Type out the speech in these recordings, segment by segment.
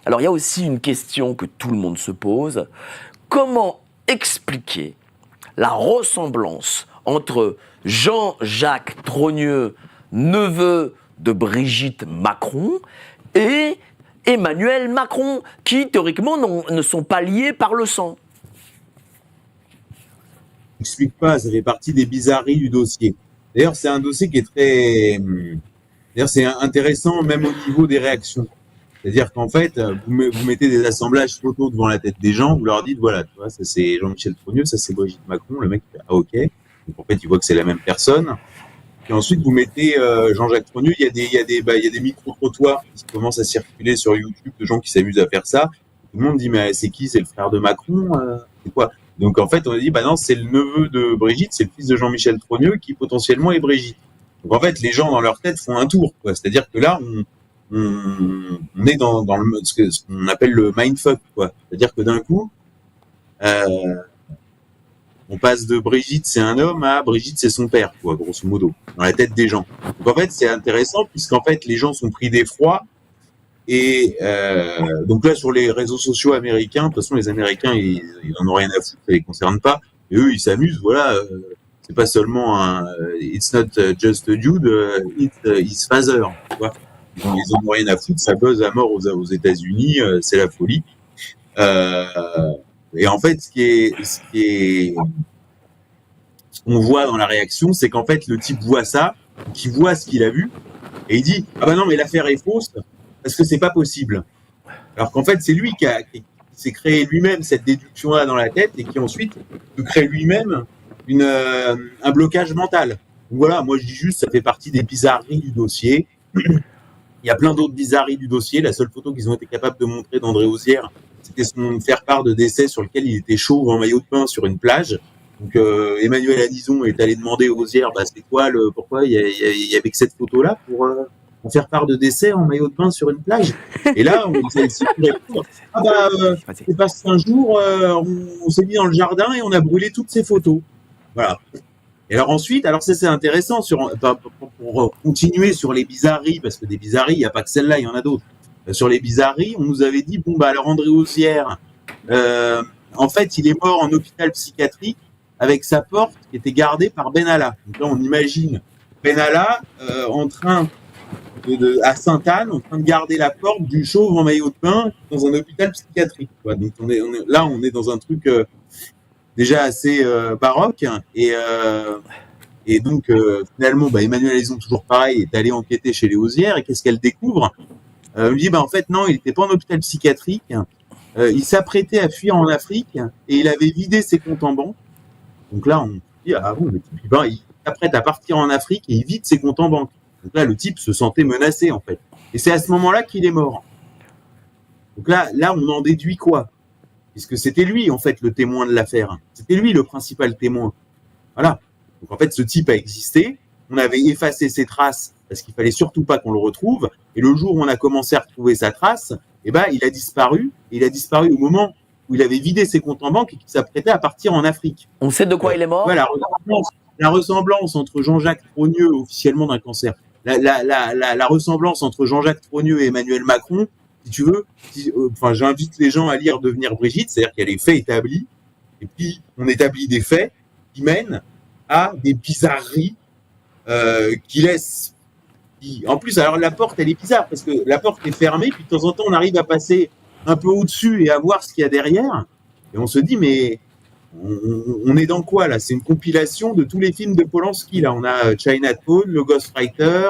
Alors il y a aussi une question que tout le monde se pose. Comment expliquer la ressemblance entre Jean-Jacques Trogneux, neveu de Brigitte Macron, et Emmanuel Macron, qui théoriquement ne sont pas liés par le sang? Je n'explique pas, ça fait partie des bizarreries du dossier. D'ailleurs, c'est un dossier qui est très... D'ailleurs, c'est intéressant même au niveau des réactions. C'est-à-dire qu'en fait, vous mettez des assemblages photos devant la tête des gens, vous leur dites, voilà, tu vois, ça c'est Jean-Michel Trogneux, ça c'est Brigitte Macron, le mec fait, ah ok. Donc en fait, il voit que c'est la même personne. Et ensuite, vous mettez Jean-Jacques Trogneux, il y a des micro-trottoirs qui commencent à circuler sur YouTube de gens qui s'amusent à faire ça. Tout le monde dit, mais c'est qui? C'est le frère de Macron? C'est quoi? Donc en fait, on a dit, bah non, c'est le neveu de Brigitte, c'est le fils de Jean-Michel Trogneux qui potentiellement est Brigitte. Donc en fait, les gens dans leur tête font un tour, quoi. C'est-à-dire que là, on est dans ce qu'on appelle le mindfuck, quoi. C'est-à-dire que d'un coup, on passe de Brigitte c'est un homme à Brigitte c'est son père, quoi, grosso modo, dans la tête des gens. Donc en fait, c'est intéressant puisqu'en fait, les gens sont pris d'effroi. Et donc là, sur les réseaux sociaux américains, de toute façon, les Américains, ils en ont rien à foutre, ça les concerne pas. Et eux, ils s'amusent, voilà. C'est pas seulement un it's not just a dude, it's his father, tu vois. Ils en ont rien à foutre, ça buzz à mort aux États-Unis, c'est la folie. Et en fait, ce qu'on voit dans la réaction, c'est qu'en fait, le type voit ça, qu'il voit ce qu'il a vu, et il dit ah bah non, mais l'affaire est fausse parce que c'est pas possible. Alors qu'en fait, c'est lui qui s'est créé lui-même cette déduction-là dans la tête et qui ensuite se crée lui-même un blocage mental. Donc voilà, moi je dis juste, ça fait partie des bizarreries du dossier. Il y a plein d'autres bizarreries du dossier. La seule photo qu'ils ont été capables de montrer d'André Osière, c'était son faire-part de décès sur lequel il était chauve en maillot de bain sur une plage. Donc Emmanuel Anison est allé demander aux Osière, bah, c'est quoi pourquoi il y avait que cette photo-là pour faire part de décès en maillot de bain sur une plage. Et là, on s'est répondre, c'est parce qu'un jour, on s'est mis dans le jardin et on a brûlé toutes ces photos. Voilà. Et alors ensuite, alors ça c'est intéressant pour continuer sur les bizarreries, parce que des bizarreries, il n'y a pas que celle-là, il y en a d'autres. Sur les bizarreries, on nous avait dit, bon bah alors André Osière, en fait, il est mort en hôpital psychiatrique avec sa porte qui était gardée par Benalla. Donc là, on imagine Benalla en train à Sainte-Anne, en train de garder la porte du chauve en maillot de bain dans un hôpital psychiatrique, quoi. Donc on est dans un truc déjà assez baroque, et donc finalement Emmanuel Anison, toujours pareil, est allé enquêter chez les Osières, et qu'est-ce qu'elle découvre? Elle dit en fait non, il n'était pas en hôpital psychiatrique, il s'apprêtait à fuir en Afrique et il avait vidé ses comptes en banque. Donc là on dit ah bon, il s'apprête à partir en Afrique et il vide ses comptes en banque. Donc là le type se sentait menacé en fait, et c'est à ce moment-là qu'il est mort. Donc là on en déduit quoi? Puisque c'était lui, en fait, le témoin de l'affaire. C'était lui le principal témoin. Voilà. Donc, en fait, ce type a existé. On avait effacé ses traces parce qu'il fallait surtout pas qu'on le retrouve. Et le jour où on a commencé à retrouver sa trace, il a disparu. Et il a disparu au moment où il avait vidé ses comptes en banque et qu'il s'apprêtait à partir en Afrique. On sait de quoi il est mort? Voilà, la ressemblance entre Jean-Jacques Trogneux, officiellement d'un cancer, la ressemblance entre Jean-Jacques Trogneux et Emmanuel Macron, si tu veux, j'invite les gens à lire Devenir Brigitte, c'est-à-dire qu'il y a les faits établis, et puis on établit des faits qui mènent à des bizarreries qui laissent... En plus, alors la porte, elle est bizarre, parce que la porte est fermée, puis de temps en temps, on arrive à passer un peu au-dessus et à voir ce qu'il y a derrière, et on se dit, mais on est dans quoi, là? C'est une compilation de tous les films de Polanski, là. On a Chinatown, le Ghostwriter,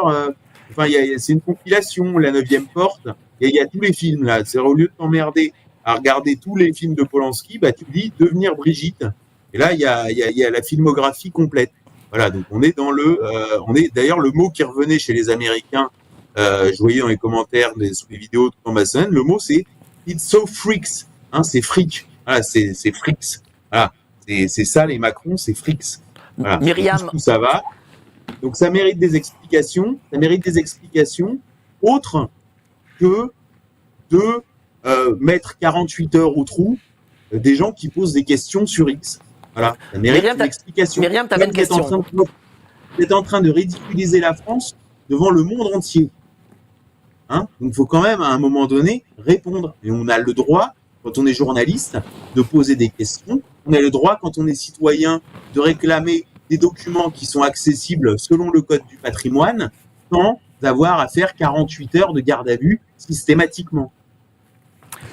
c'est une compilation, La 9e porte. Il y a tous les films là. C'est au lieu de t'emmerder à regarder tous les films de Polanski, tu dis Devenir Brigitte. Et là, il y a la filmographie complète. Voilà, donc on est dans d'ailleurs le mot qui revenait chez les Américains. Je voyais dans les commentaires sous les vidéos de Thomason, le mot c'est It's so freaks. C'est fric. Voilà, c'est freaks. Voilà, c'est ça les Macron, c'est frics. Voilà. Myriam, tout ça va. Donc ça mérite des explications. Ça mérite des explications autres que de mettre 48 heures au trou des gens qui posent des questions sur X. Voilà, ça mérite une explication. Myriam, tu avais une question. Vous êtes en train de ridiculiser la France devant le monde entier. Hein. Donc, il faut quand même, à un moment donné, répondre. Et on a le droit, quand on est journaliste, de poser des questions. On a le droit, quand on est citoyen, de réclamer des documents qui sont accessibles selon le code du patrimoine, sans avoir à faire 48 heures de garde à vue systématiquement.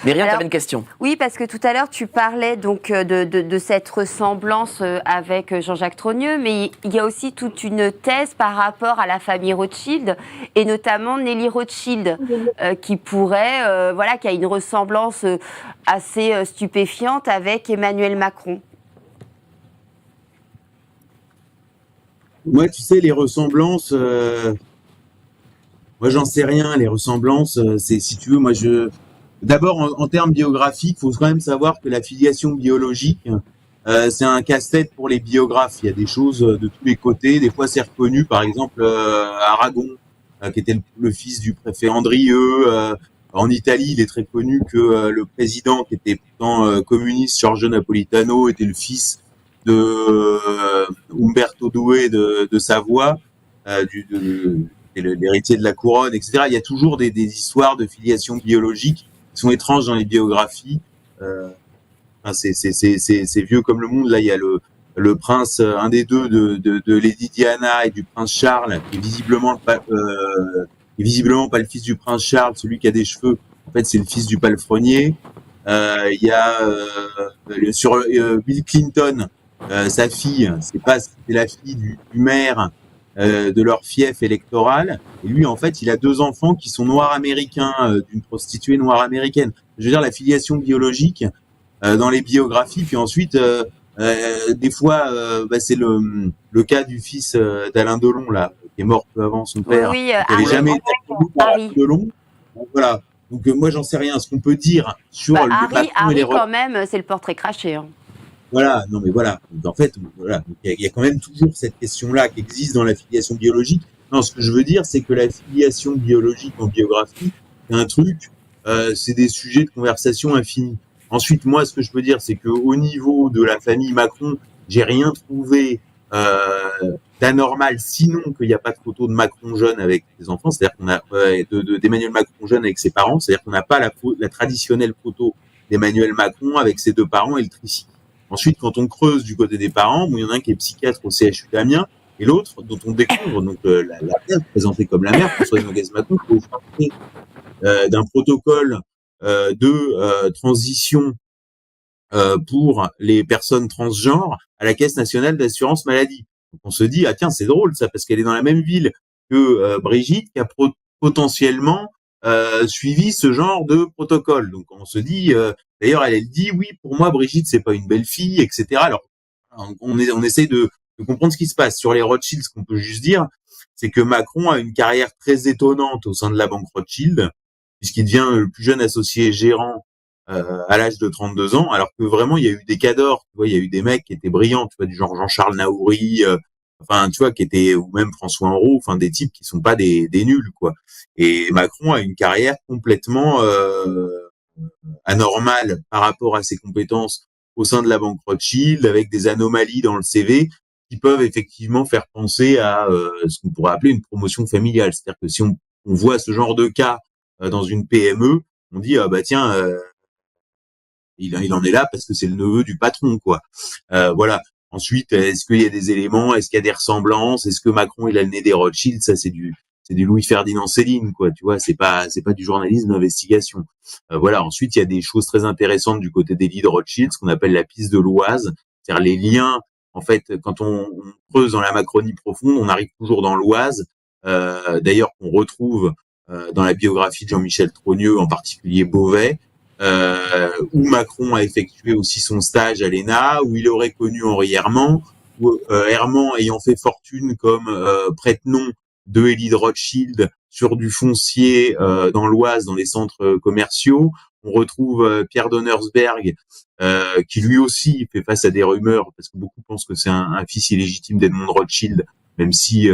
Myriam, tu avais une question. Oui, parce que tout à l'heure, tu parlais donc de cette ressemblance avec Jean-Jacques Trogneux, mais il y a aussi toute une thèse par rapport à la famille Rothschild, et notamment Nelly Rothschild, qui pourrait, qui a une ressemblance assez stupéfiante avec Emmanuel Macron. Moi, tu sais, les ressemblances, moi, j'en sais rien. Les ressemblances, c'est, si tu veux, d'abord, en termes biographiques, il faut quand même savoir que la filiation biologique, c'est un casse-tête pour les biographes. Il y a des choses de tous les côtés. Des fois, c'est reconnu. Par exemple, Aragon, qui était le fils du préfet Andrieux. En Italie, il est très connu que le président, qui était pourtant communiste, Giorgio Napolitano, était le fils de Umberto II de Savoie, l'héritier de la couronne, etc. Il y a toujours des histoires de filiation biologique qui sont étranges dans les biographies. C'est vieux comme le monde. Là, il y a le prince, un des deux de Lady Diana et du prince Charles, qui est visiblement pas le fils du prince Charles, celui qui a des cheveux. En fait, c'est le fils du palefrenier. Il y a sur Bill Clinton, sa fille, c'est la fille du maire de leur fief électoral. Et lui, en fait, il a 2 enfants qui sont noirs américains, d'une prostituée noire américaine. Je veux dire, la filiation biologique dans les biographies. Puis ensuite, des fois, c'est le cas du fils d'Alain Delon, là, qui est mort peu avant son père. Oui, qui n'avait jamais été reconnu par Alain Delon. Donc, voilà. Donc moi, j'en sais rien. Ce qu'on peut dire sur le Macron et les quand même, c'est le portrait craché. Hein. Voilà, non mais voilà. En fait, voilà, il y a quand même toujours cette question-là qui existe dans la filiation biologique. Non, ce que je veux dire, c'est que la filiation biologique en biographie, c'est un truc, c'est des sujets de conversation infinis. Ensuite, moi, ce que je peux dire, c'est que au niveau de la famille Macron, j'ai rien trouvé d'anormal, sinon qu'il n'y a pas de photo de Macron jeune avec ses enfants, c'est-à-dire qu'on a d'Emmanuel Macron jeune avec ses parents, c'est-à-dire qu'on n'a pas la traditionnelle photo d'Emmanuel Macron avec ses 2 parents et le tricycle. Ensuite, quand on creuse du côté des parents, il y en a un qui est psychiatre au CHU d'Amiens, et l'autre, dont on découvre donc la mère, présentée comme la mère, Françoise Noguès-Macron, qui est chargée d'un protocole de transition pour les personnes transgenres à la Caisse nationale d'assurance maladie. Donc on se dit, ah tiens, c'est drôle ça, parce qu'elle est dans la même ville que Brigitte, qui a potentiellement suivi ce genre de protocole. Donc on se dit, d'ailleurs elle dit, oui, pour moi Brigitte c'est pas une belle fille, etc. Alors on essaie de comprendre ce qui se passe. Sur les Rothschild, ce qu'on peut juste dire, c'est que Macron a une carrière très étonnante au sein de la banque Rothschild, puisqu'il devient le plus jeune associé gérant à l'âge de 32 ans, alors que vraiment il y a eu des cadors, tu vois, il y a eu des mecs qui étaient brillants, tu vois, du genre Jean-Charles Naouri, enfin tu vois, qui étaient, ou même François Henrot, enfin des types qui sont pas des nuls, quoi. Et Macron a une carrière complètement anormale par rapport à ses compétences au sein de la banque Rothschild, avec des anomalies dans le CV qui peuvent effectivement faire penser à ce qu'on pourrait appeler une promotion familiale. C'est-à-dire que si on voit ce genre de cas dans une PME, on dit ah bah tiens, il en est là parce que c'est le neveu du patron, quoi. Voilà. Ensuite, est-ce qu'il y a des éléments, est-ce qu'il y a des ressemblances, est-ce que Macron il a le nez des Rothschild? Ça c'est du Louis-Ferdinand Céline, quoi. Tu vois, c'est pas du journalisme d'investigation. Voilà. Ensuite, il y a des choses très intéressantes du côté des lits de Rothschild, ce qu'on appelle la piste de l'Oise, c'est-à-dire les liens. En fait, quand on creuse dans la Macronie profonde, on arrive toujours dans l'Oise. D'ailleurs, qu'on retrouve dans la biographie de Jean-Michel Trogneux, en particulier Beauvais. Où Macron a effectué aussi son stage à l'ENA, où il aurait connu Henri Herman, où Herman ayant fait fortune comme prête-nom de Élie de Rothschild sur du foncier dans l'Oise, dans les centres commerciaux. On retrouve Pierre Donnersberg, qui lui aussi fait face à des rumeurs, parce que beaucoup pensent que c'est un fils illégitime d'Edmond Rothschild, même si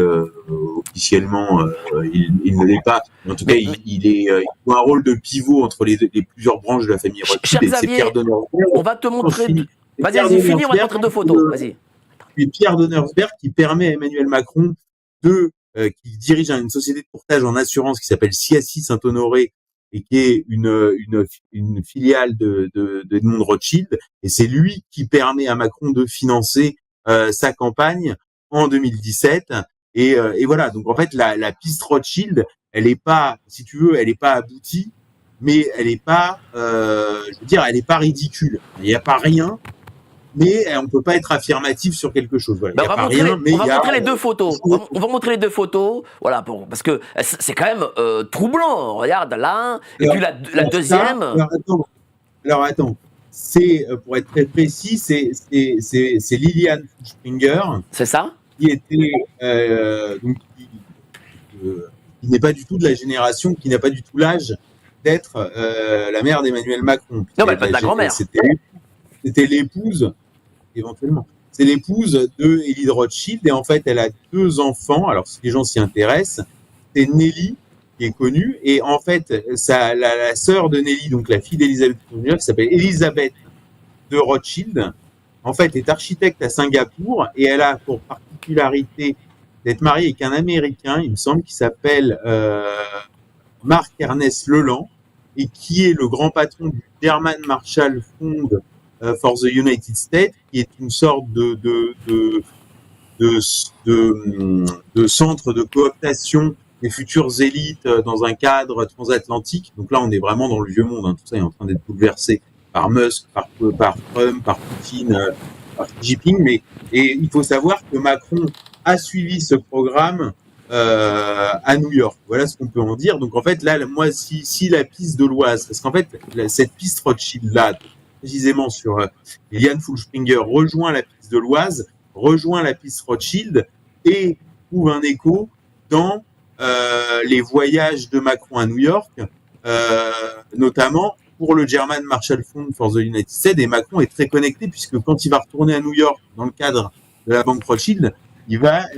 officiellement il ne l'est pas. En tout cas, il joue un rôle de pivot entre les plusieurs branches de la famille Rothschild. C'est Pierre Donnersberg. On va te montrer. Vas-y, finis, on va te montrer 2 photos. Vas-y. Et Pierre Donnersberg qui permet à Emmanuel Macron de qui dirige une société de courtage en assurance qui s'appelle CIACI Saint-Honoré et qui est une filiale d'Edmond Rothschild. Et c'est lui qui permet à Macron de financer sa campagne en 2017. Et voilà. Donc en fait, la piste Rothschild, elle est pas, si tu veux, elle est pas aboutie, mais elle est pas, je veux dire, elle est pas ridicule. Il n'y a pas rien. Mais on peut pas être affirmatif sur quelque chose. Voilà. On va montrer les deux photos. On va montrer les deux photos. Voilà, parce que c'est quand même troublant. Regarde là, et puis la deuxième. Alors attends. C'est, pour être très précis, c'est Liliane Springer. C'est ça. Qui était donc qui n'est pas du tout de la génération, qui n'a pas du tout l'âge d'être la mère d'Emmanuel Macron. Non, mais pas de la grand-mère. C'était l'épouse. Éventuellement. C'est l'épouse de Élie de Rothschild et en fait, elle a 2 enfants. Alors, si les gens s'y intéressent, c'est Nelly qui est connue et en fait, la sœur de Nelly, donc la fille d'Elisabeth II, qui s'appelle Elisabeth de Rothschild, en fait, est architecte à Singapour et elle a pour particularité d'être mariée avec un Américain, il me semble, qui s'appelle Mark Ernest Leland et qui est le grand patron du German Marshall Fund for the United States, qui est une sorte de centre de cooptation des futures élites dans un cadre transatlantique. Donc là, on est vraiment dans le vieux monde. Hein. Tout ça est en train d'être bouleversé par Musk, par Trump, par Poutine, par Xi Jinping. Et il faut savoir que Macron a suivi ce programme à New York. Voilà ce qu'on peut en dire. Donc en fait, là, moi, si la piste de l'Oise, parce qu'en fait, cette piste Rothschild-là, précisément sur Liliane Fullspringer, rejoint la piste de l'Oise, rejoint la piste Rothschild et trouve un écho dans les voyages de Macron à New York, notamment pour le German Marshall Fund for the United States. Et Macron est très connecté puisque quand il va retourner à New York dans le cadre de la banque Rothschild, il va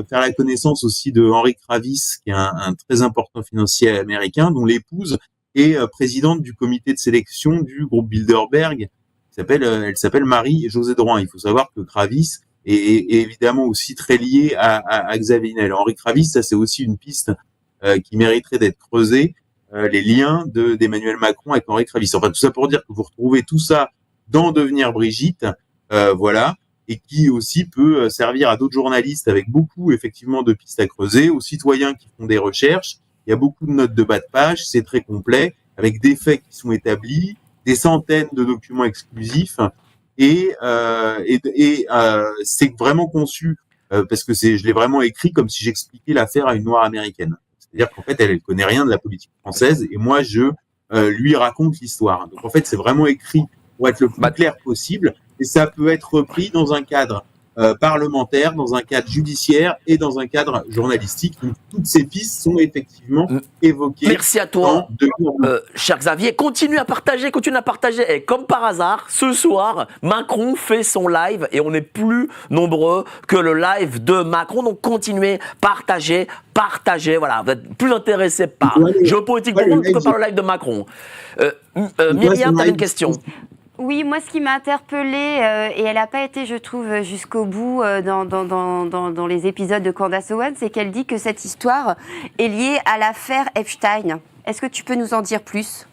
faire la connaissance aussi de Henry Kravis, qui est un très important financier américain, dont l'épouse est présidente du comité de sélection du groupe Bilderberg. Elle s'appelle Marie-Josée Drouin. Il faut savoir que Kravis est évidemment aussi très lié à Xavier Niel. Henri Kravis, ça c'est aussi une piste qui mériterait d'être creusée, les liens d'Emmanuel Macron avec Henri Kravis. Enfin, tout ça pour dire que vous retrouvez tout ça dans Devenir Brigitte, voilà, et qui aussi peut servir à d'autres journalistes avec beaucoup effectivement de pistes à creuser, aux citoyens qui font des recherches. Il y a beaucoup de notes de bas de page, c'est très complet, avec des faits qui sont établis, des centaines de documents exclusifs, et c'est vraiment conçu parce que je l'ai vraiment écrit comme si j'expliquais l'affaire à une Noire américaine. C'est-à-dire qu'en fait, elle connaît rien de la politique française, et moi, je lui raconte l'histoire. Donc en fait, c'est vraiment écrit pour être le plus clair possible, et ça peut être repris dans un cadre parlementaire, dans un cadre judiciaire et dans un cadre journalistique. Donc, toutes ces pistes sont effectivement évoquées. Merci à toi, cher Xavier. Continue à partager. Et comme par hasard, ce soir, Macron fait son live et on est plus nombreux que le live de Macron. Donc continuez, partagez. Voilà, vous êtes plus intéressés par géopolitique que par le live de Macron. Myriam, tu as une question? Oui, moi, ce qui m'a interpellée, et elle n'a pas été, je trouve, jusqu'au bout dans les épisodes de Candace Owens, c'est qu'elle dit que cette histoire est liée à l'affaire Epstein. Est-ce que tu peux nous en dire plus?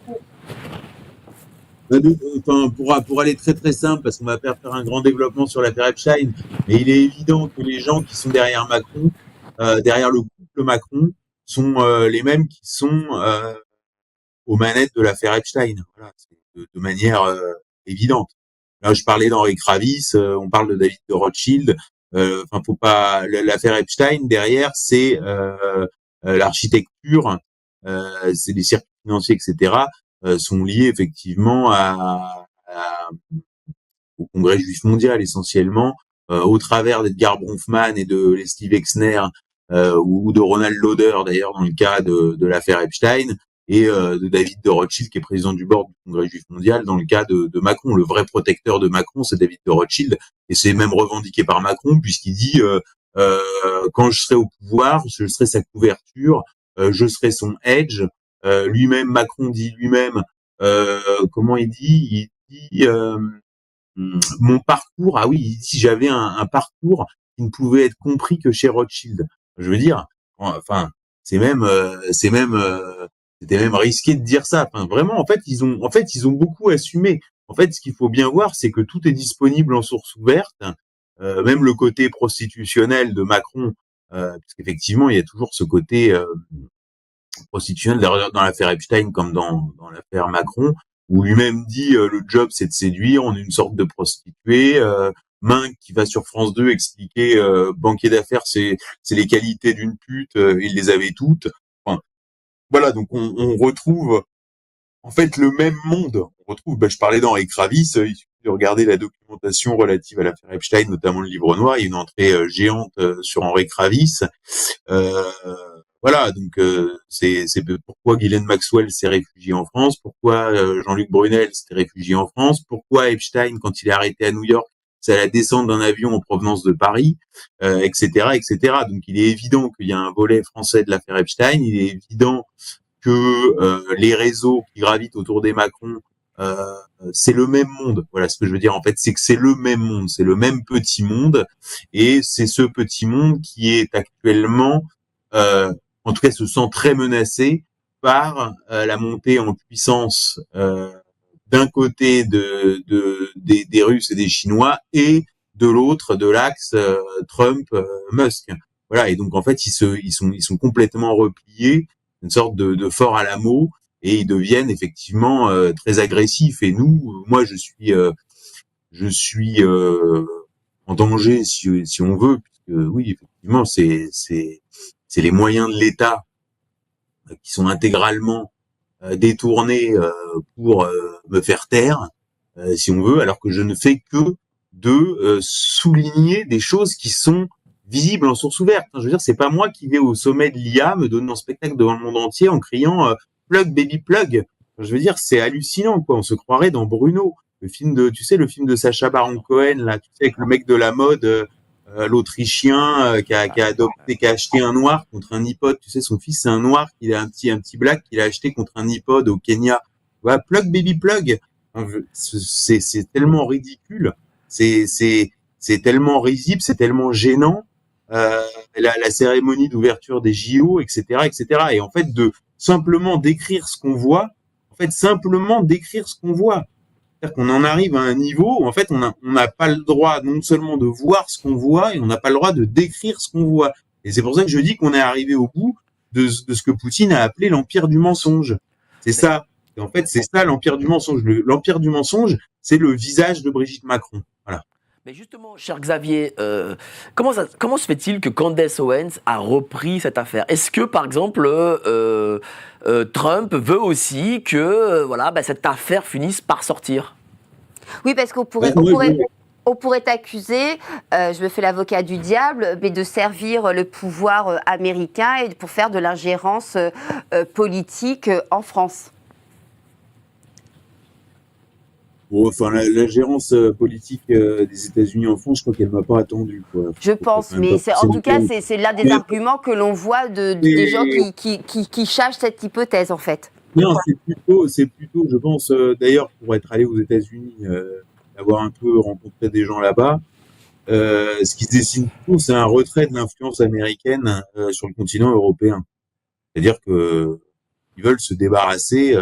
Pour aller très très simple, parce qu'on va faire un grand développement sur l'affaire Epstein, mais il est évident que les gens qui sont derrière Macron, derrière le couple Macron, sont les mêmes qui sont aux manettes de l'affaire Epstein. Voilà, de manière évidente. Là, je parlais d'Henri Kravis, on parle de David de Rothschild. Enfin, faut pas. L'affaire Epstein derrière, c'est l'architecture, c'est les circuits financiers, etc. Sont liés effectivement au Congrès juif mondial essentiellement, au travers d'Edgar Bronfman et de Leslie Wexner ou de Ronald Lauder d'ailleurs dans le cas de l'affaire Epstein. Et de David de Rothschild, qui est président du board du Congrès juif mondial, dans le cas de Macron. Le vrai protecteur de Macron, c'est David de Rothschild, et c'est même revendiqué par Macron, puisqu'il dit quand je serai au pouvoir, je serai sa couverture, je serai son hedge. Lui-même, Macron dit lui-même, comment il dit? Il dit mon parcours, ah oui, il dit j'avais un parcours qui ne pouvait être compris que chez Rothschild. Je veux dire, Enfin, c'était même risqué de dire ça. Enfin, vraiment, en fait, ils ont beaucoup assumé. En fait, ce qu'il faut bien voir, c'est que tout est disponible en source ouverte, même le côté prostitutionnel de Macron, parce qu'effectivement, il y a toujours ce côté prostitutionnel dans l'affaire Epstein comme dans l'affaire Macron, où lui-même dit le job c'est de séduire, on est une sorte de prostituée. Minc qui va sur France 2 expliquer banquier d'affaires c'est les qualités d'une pute, il les avait toutes. Enfin, voilà, donc on retrouve en fait le même monde. On retrouve, je parlais d'Henri Kravis, il suffit de regarder la documentation relative à l'affaire Epstein, notamment le livre noir, il y a une entrée géante sur Henri Kravis. Euh, voilà, donc c'est pourquoi Ghislaine Maxwell s'est réfugié en France, pourquoi Jean-Luc Brunel s'est réfugié en France, pourquoi Epstein, quand il est arrêté à New York, c'est à la descente d'un avion en provenance de Paris, etc., etc. Donc il est évident qu'il y a un volet français de l'affaire Epstein, il est évident que les réseaux qui gravitent autour des Macron, c'est le même monde. Voilà ce que je veux dire en fait, c'est que c'est le même monde, c'est le même petit monde, et c'est ce petit monde qui est actuellement en tout cas se sent très menacé par la montée en puissance d'un côté des Russes et des Chinois et de l'autre de l'axe Trump-Musk. Voilà, et donc en fait ils sont complètement repliés, une sorte de fort à l'amour, et ils deviennent effectivement très agressifs. Et nous, moi je suis en danger si on veut, puisque oui effectivement c'est les moyens de l'État qui sont intégralement détournés pour me faire taire, si on veut, alors que je ne fais que de souligner des choses qui sont visibles en source ouverte. Je veux dire, c'est pas moi qui vais au sommet de l'IA me donner un spectacle devant le monde entier en criant plug baby plug. Je veux dire, c'est hallucinant, quoi. On se croirait dans Bruno, le film de Sacha Baron Cohen, là, tu sais, avec le mec de la mode, l'Autrichien qui a acheté un noir contre un iPod. Tu sais, son fils c'est un noir, il a un petit black qu'il a acheté contre un iPod au Kenya. Voilà, plug baby plug. C'est tellement ridicule, c'est tellement risible, c'est tellement gênant. La cérémonie d'ouverture des JO, etc., etc. Et en fait, de simplement décrire ce qu'on voit, c'est-à-dire qu'on en arrive à un niveau où en fait on n'a pas le droit non seulement de voir ce qu'on voit, et on n'a pas le droit de décrire ce qu'on voit. Et c'est pour ça que je dis qu'on est arrivé au bout de ce que Poutine a appelé l'empire du mensonge. C'est ça. Et en fait, c'est ça l'empire du mensonge. L'empire du mensonge, c'est le visage de Brigitte Macron. Voilà. Mais justement, cher Xavier, comment se fait-il que Candace Owens a repris cette affaire? Est-ce que, par exemple, Trump veut aussi que cette affaire finisse par sortir? Oui, parce qu'on pourrait t'accuser, je me fais l'avocat du diable, mais de servir le pouvoir américain et pour faire de l'ingérence politique en France. Bon, enfin, l'ingérence politique des États-Unis en France, je crois qu'elle m'a pas attendu, quoi. Je pense, mais en tout cas, c'est l'un des arguments que l'on voit des gens qui cherchent cette hypothèse, en fait. Non, c'est plutôt, je pense, d'ailleurs, pour être allé aux États-Unis, avoir un peu rencontré des gens là-bas, ce qui se dessine plutôt, c'est un retrait de l'influence américaine sur le continent européen. C'est-à-dire que ils veulent se débarrasser,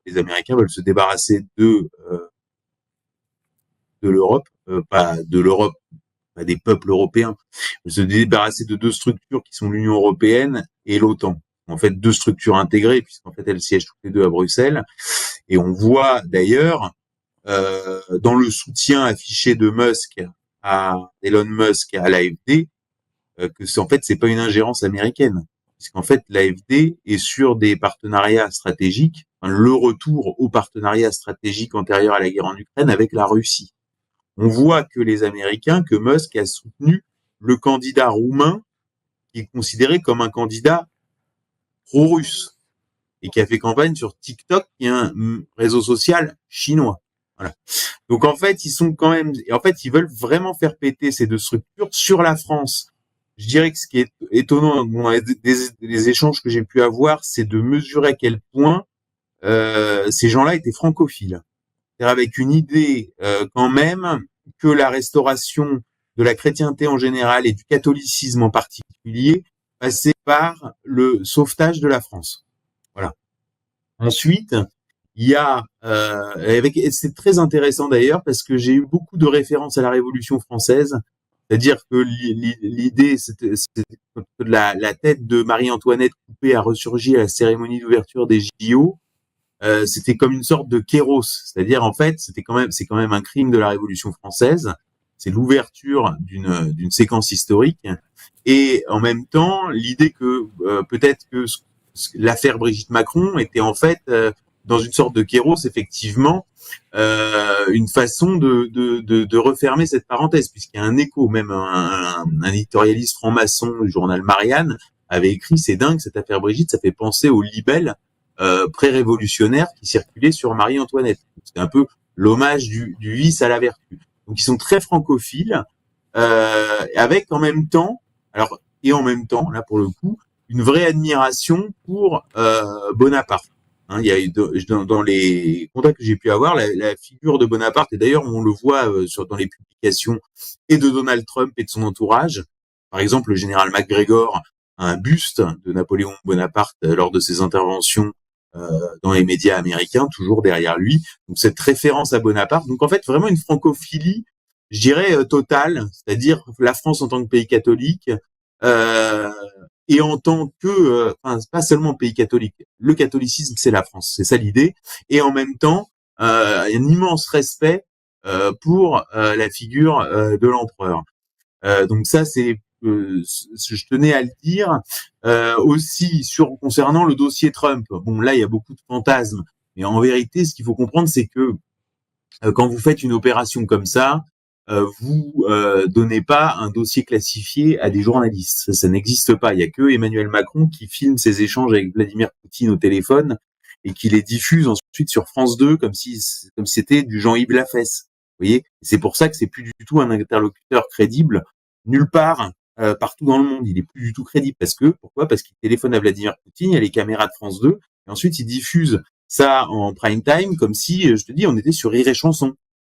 les Américains veulent se débarrasser de l'Europe, pas des peuples européens, se débarrasser de deux structures qui sont l'Union européenne et l'OTAN. En fait, deux structures intégrées, puisqu'en fait, elles siègent toutes les deux à Bruxelles. Et on voit d'ailleurs, dans le soutien affiché de Elon Musk à l'AfD, que c'est pas une ingérence américaine. Puisqu'en fait, l'AfD est sur des partenariats stratégiques, le retour au partenariat stratégique antérieur à la guerre en Ukraine avec la Russie. On voit que que Musk a soutenu le candidat roumain qui est considéré comme un candidat pro-russe et qui a fait campagne sur TikTok, qui est un réseau social chinois. Voilà. Donc en fait, ils veulent vraiment faire péter ces deux structures sur la France. Je dirais que ce qui est étonnant des échanges que j'ai pu avoir, c'est de mesurer à quel point ces gens-là étaient francophiles. C'est-à-dire avec une idée quand même que la restauration de la chrétienté en général et du catholicisme en particulier passer par le sauvetage de la France. Voilà. Ensuite, il y a, et c'est très intéressant d'ailleurs parce que j'ai eu beaucoup de références à la Révolution française, c'est-à-dire que l'idée, c'était que la tête de Marie-Antoinette coupée a ressurgi à la cérémonie d'ouverture des JO. C'était comme une sorte de kéros, c'est-à-dire en fait, c'est quand même un crime de la Révolution française. C'est l'ouverture d'une séquence historique, et en même temps, l'idée que peut-être que l'affaire Brigitte Macron était en fait dans une sorte de kéros, effectivement, une façon de refermer cette parenthèse, puisqu'il y a un écho, même un éditorialiste franc-maçon du journal Marianne avait écrit: c'est dingue cette affaire Brigitte, ça fait penser aux libelles pré-révolutionnaires qui circulaient sur Marie-Antoinette. C'est un peu l'hommage du vice à la vertu. Donc ils sont très francophiles, avec en même temps, en même temps, là pour le coup, une vraie admiration pour Bonaparte. Hein, il y a dans les contacts que j'ai pu avoir, la figure de Bonaparte, et d'ailleurs on le voit dans les publications et de Donald Trump et de son entourage. Par exemple, le général MacGregor a un buste de Napoléon Bonaparte lors de ses interventions dans les médias américains, toujours derrière lui. Donc cette référence à Bonaparte. Donc en fait, vraiment une francophilie, je dirais, totale, c'est-à-dire la France en tant que pays catholique, et en tant que, pas seulement pays catholique. Le catholicisme, c'est la France, c'est ça l'idée. Et en même temps, un immense respect pour la figure de l'empereur. Donc ça, je tenais à le dire. Aussi concernant le dossier Trump. Bon, là, il y a beaucoup de fantasmes, mais en vérité, ce qu'il faut comprendre, c'est que quand vous faites une opération comme ça, vous donnez pas un dossier classifié à des journalistes. Ça n'existe pas. Il y a que Emmanuel Macron qui filme ses échanges avec Vladimir Poutine au téléphone et qui les diffuse ensuite sur France 2 comme si c'était du Jean-Yves Lafesse. Vous voyez, c'est pour ça que c'est plus du tout un interlocuteur crédible nulle part. Partout dans le monde, il est plus du tout crédible. Pourquoi ? Parce qu'il téléphone à Vladimir Poutine, il y a les caméras de France 2, et ensuite il diffuse ça en prime time, comme si, je te dis, on était sur Rire et Chanson.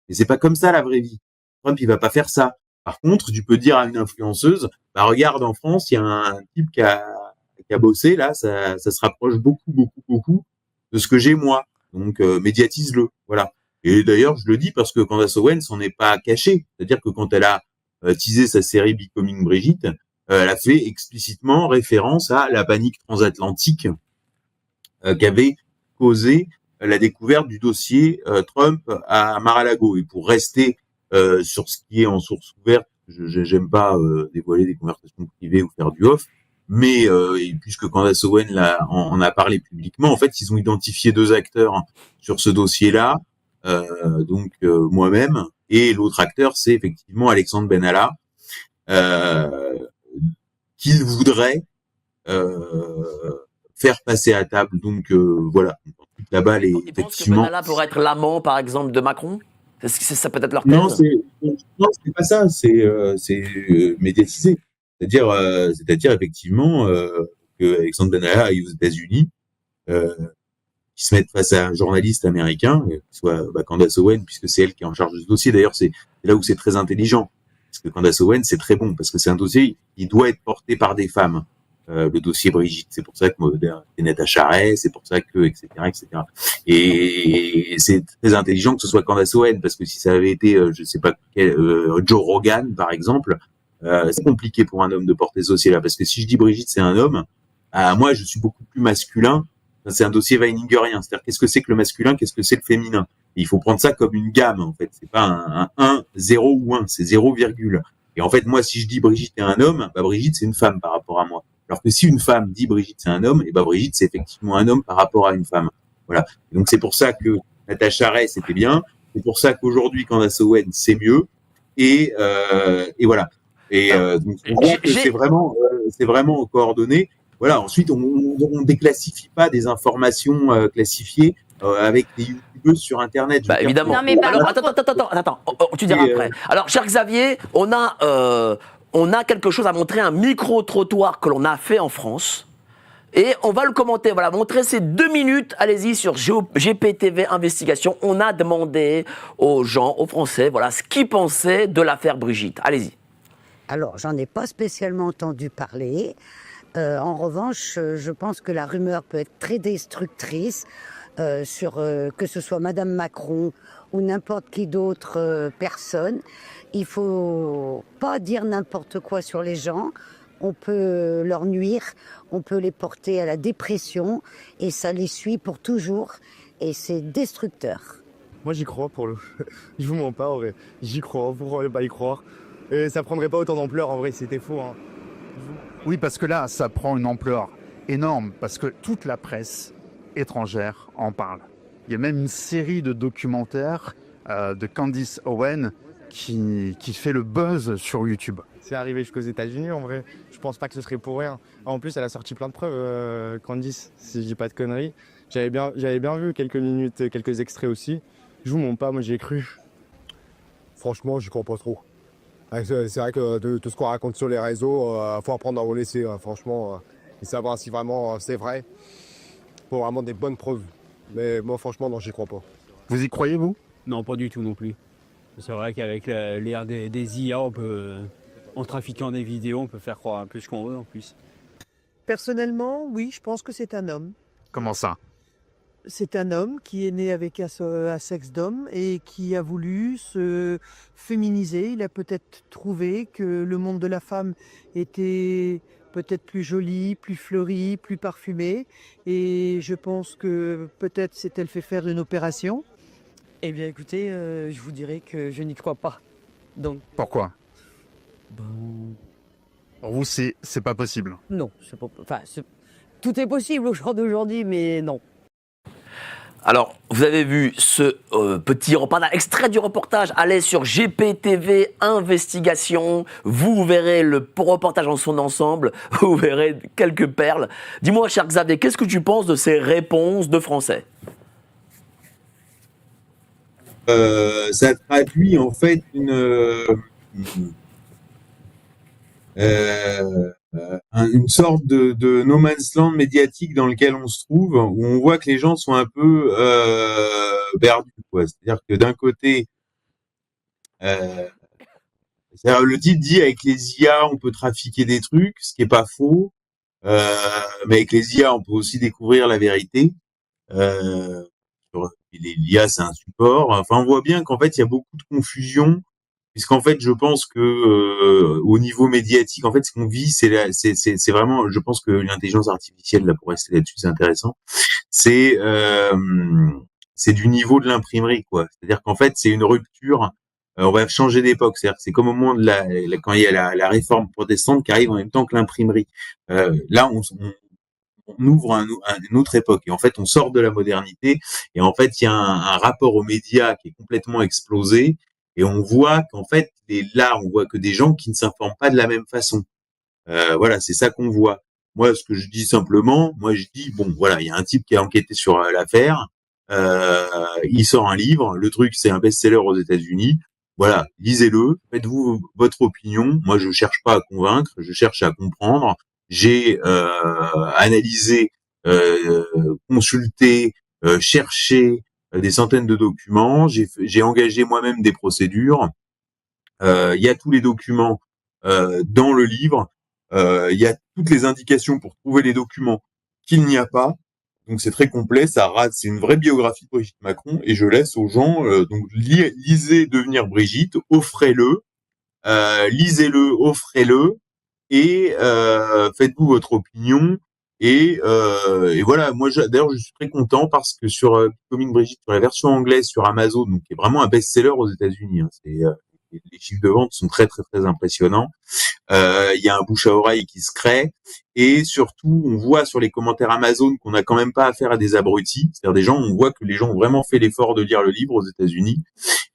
Et c'est pas comme ça la vraie vie. Trump, il va pas faire ça. Par contre, tu peux dire à une influenceuse, regarde, en France, il y a un type qui a bossé, là, ça se rapproche beaucoup de ce que j'ai moi. Donc, médiatise-le. Voilà. Et d'ailleurs, je le dis parce que Candace Owens s'en est pas cachée. C'est-à-dire que quand elle a teasé sa série Becoming Brigitte, elle a fait explicitement référence à la panique transatlantique qu'avait causé la découverte du dossier Trump à Mar-a-Lago. Et pour rester sur ce qui est en source ouverte, j'aime pas dévoiler des conversations privées ou faire du off, mais et puisque Candace Owens en a parlé publiquement, en fait, ils ont identifié 2 acteurs sur ce dossier-là, donc moi-même, et l'autre acteur, c'est effectivement Alexandre Benalla, qu'il voudrait faire passer à table. Donc voilà, la balle est Ils pensent que effectivement... Benalla pourrait être l'amant, par exemple, de Macron ? Ça peut être leur Non, thèse ? c'est pas ça, c'est médiatisé. C'est-à-dire effectivement que Alexandre Benalla aille aux États-Unis, qui se mette face à un journaliste américain, soit Candace Owens, puisque c'est elle qui est en charge de ce dossier. D'ailleurs, c'est là où c'est très intelligent, parce que Candace Owens, c'est très bon, parce que c'est un dossier qui doit être porté par des femmes. Le dossier Brigitte, c'est pour ça que c'est Natacha Arès, c'est pour ça que, etc. Et c'est très intelligent que ce soit Candace Owens, parce que si ça avait été, je sais pas quel, Joe Rogan, par exemple, c'est compliqué pour un homme de porter ce dossier-là, parce que si je dis Brigitte, c'est un homme, moi, je suis beaucoup plus masculin. C'est un dossier weiningerien, c'est-à-dire qu'est-ce que c'est que le masculin, qu'est-ce que c'est le féminin. Et il faut prendre ça comme une gamme, en fait. C'est pas un 1, 0 ou 1, c'est 0, virgule. Et en fait, moi, si je dis Brigitte est un homme, Brigitte, c'est une femme par rapport à moi. Alors que si une femme dit Brigitte c'est un homme, et Brigitte c'est effectivement un homme par rapport à une femme. Voilà. Et donc c'est pour ça que Natacha Arès c'était bien. C'est pour ça qu'aujourd'hui Candace Owens c'est mieux. Et voilà. Et donc on voit que c'est vraiment coordonné. Voilà. Ensuite on déclassifie pas des informations classifiées avec des youtubeuses sur internet. Évidemment. Non, mais alors attends, tu diras après. Alors cher Xavier, on a quelque chose à montrer, un micro-trottoir que l'on a fait en France. Et on va le commenter. Voilà, montrer ces 2 minutes. Allez-y sur GPTV Investigation. On a demandé aux gens, aux Français, voilà, ce qu'ils pensaient de l'affaire Brigitte. Allez-y. Alors, j'en ai pas spécialement entendu parler. En revanche, je pense que la rumeur peut être très destructrice que ce soit Madame Macron ou n'importe qui d'autre personne. Il faut pas dire n'importe quoi sur les gens. On peut leur nuire, on peut les porter à la dépression et ça les suit pour toujours et c'est destructeur. Moi j'y crois je vous mens pas en vrai, j'y crois, vous pourrez pas y croire. Et ça prendrait pas autant d'ampleur en vrai, c'était faux. Hein. Oui, parce que là, ça prend une ampleur énorme, parce que toute la presse étrangère en parle. Il y a même une série de documentaires de Candace Owen qui fait le buzz sur YouTube. C'est arrivé jusqu'aux États-Unis en vrai, je pense pas que ce serait pour rien. En plus, elle a sorti plein de preuves, Candace, si je dis pas de conneries. J'avais bien vu quelques minutes, quelques extraits aussi. Je vous mens pas, moi j'y ai cru. Franchement, j'y crois pas trop. C'est vrai que de tout ce qu'on raconte sur les réseaux, faut apprendre à en laisser, franchement, et savoir si vraiment c'est vrai. Faut vraiment des bonnes preuves. Mais moi, franchement, non, j'y crois pas. Vous y croyez, vous? Non, pas du tout non plus. C'est vrai qu'avec l'ère des IA, en trafiquant des vidéos, on peut faire croire un peu ce qu'on veut en plus. Personnellement, oui, je pense que c'est un homme. Comment ça? C'est un homme qui est né avec un sexe d'homme et qui a voulu se féminiser. Il a peut-être trouvé que le monde de la femme était peut-être plus joli, plus fleuri, plus parfumé. Et je pense que peut-être s'est-elle fait faire une opération. Eh bien écoutez, je vous dirais que je n'y crois pas. Donc, Pourquoi? Pour vous, c'est pas possible. non, tout est possible au jour d'aujourd'hui, mais non. Alors, vous avez vu ce petit reportage, extrait du reportage, allez sur GPTV Investigation, vous verrez le reportage en son ensemble, vous verrez quelques perles. Dis-moi, cher Xavier, qu'est-ce que tu penses de ces réponses de Français? Ça traduit en fait une sorte de no man's land médiatique dans lequel on se trouve, où on voit que les gens sont un peu perdus, quoi. C'est-à-dire que d'un côté, le type dit avec les IA on peut trafiquer des trucs, ce qui est pas faux, mais avec les IA on peut aussi découvrir la vérité. L'IA c'est un support. Enfin, on voit bien qu'en fait il y a beaucoup de confusion. Puisqu'en fait, je pense que au niveau médiatique, en fait, ce qu'on vit, c'est vraiment, je pense que l'intelligence artificielle, là, pour rester là-dessus, c'est intéressant. C'est du niveau de l'imprimerie, quoi. C'est-à-dire qu'en fait, c'est une rupture. On va changer d'époque. C'est-à-dire que c'est comme au moment de quand il y a la réforme protestante qui arrive en même temps que l'imprimerie. Là, on ouvre une autre époque et en fait on sort de la modernité et en fait il y a un rapport aux médias qui est complètement explosé. Et on voit qu'en fait, là, on voit que des gens qui ne s'informent pas de la même façon. Voilà, c'est ça qu'on voit. Moi, ce que je dis simplement, je dis, bon, voilà, il y a un type qui a enquêté sur l'affaire. Il sort un livre. Le truc, c'est un best-seller aux États-Unis. Voilà, lisez-le. Faites-vous votre opinion. Moi, je cherche pas à convaincre. Je cherche à comprendre. J'ai analysé, consulté, cherché des centaines de documents, j'ai engagé moi-même des procédures. Il y a tous les documents dans le livre. Il y a toutes les indications pour trouver les documents qu'il n'y a pas. Donc c'est très complet, c'est une vraie biographie de Brigitte Macron et je laisse aux gens donc lisez Devenir Brigitte, offrez-le, lisez-le, offrez-le et faites-vous votre opinion. Et voilà, moi d'ailleurs je suis très content parce que sur Becoming Brigitte, sur la version anglaise sur Amazon, donc qui est vraiment un best-seller aux États-Unis, hein, les chiffres de vente sont très très très impressionnants. Il y a un bouche à oreille qui se crée et surtout on voit sur les commentaires Amazon qu'on n'a quand même pas affaire à des abrutis, c'est-à-dire des gens, on voit que les gens ont vraiment fait l'effort de lire le livre aux États-Unis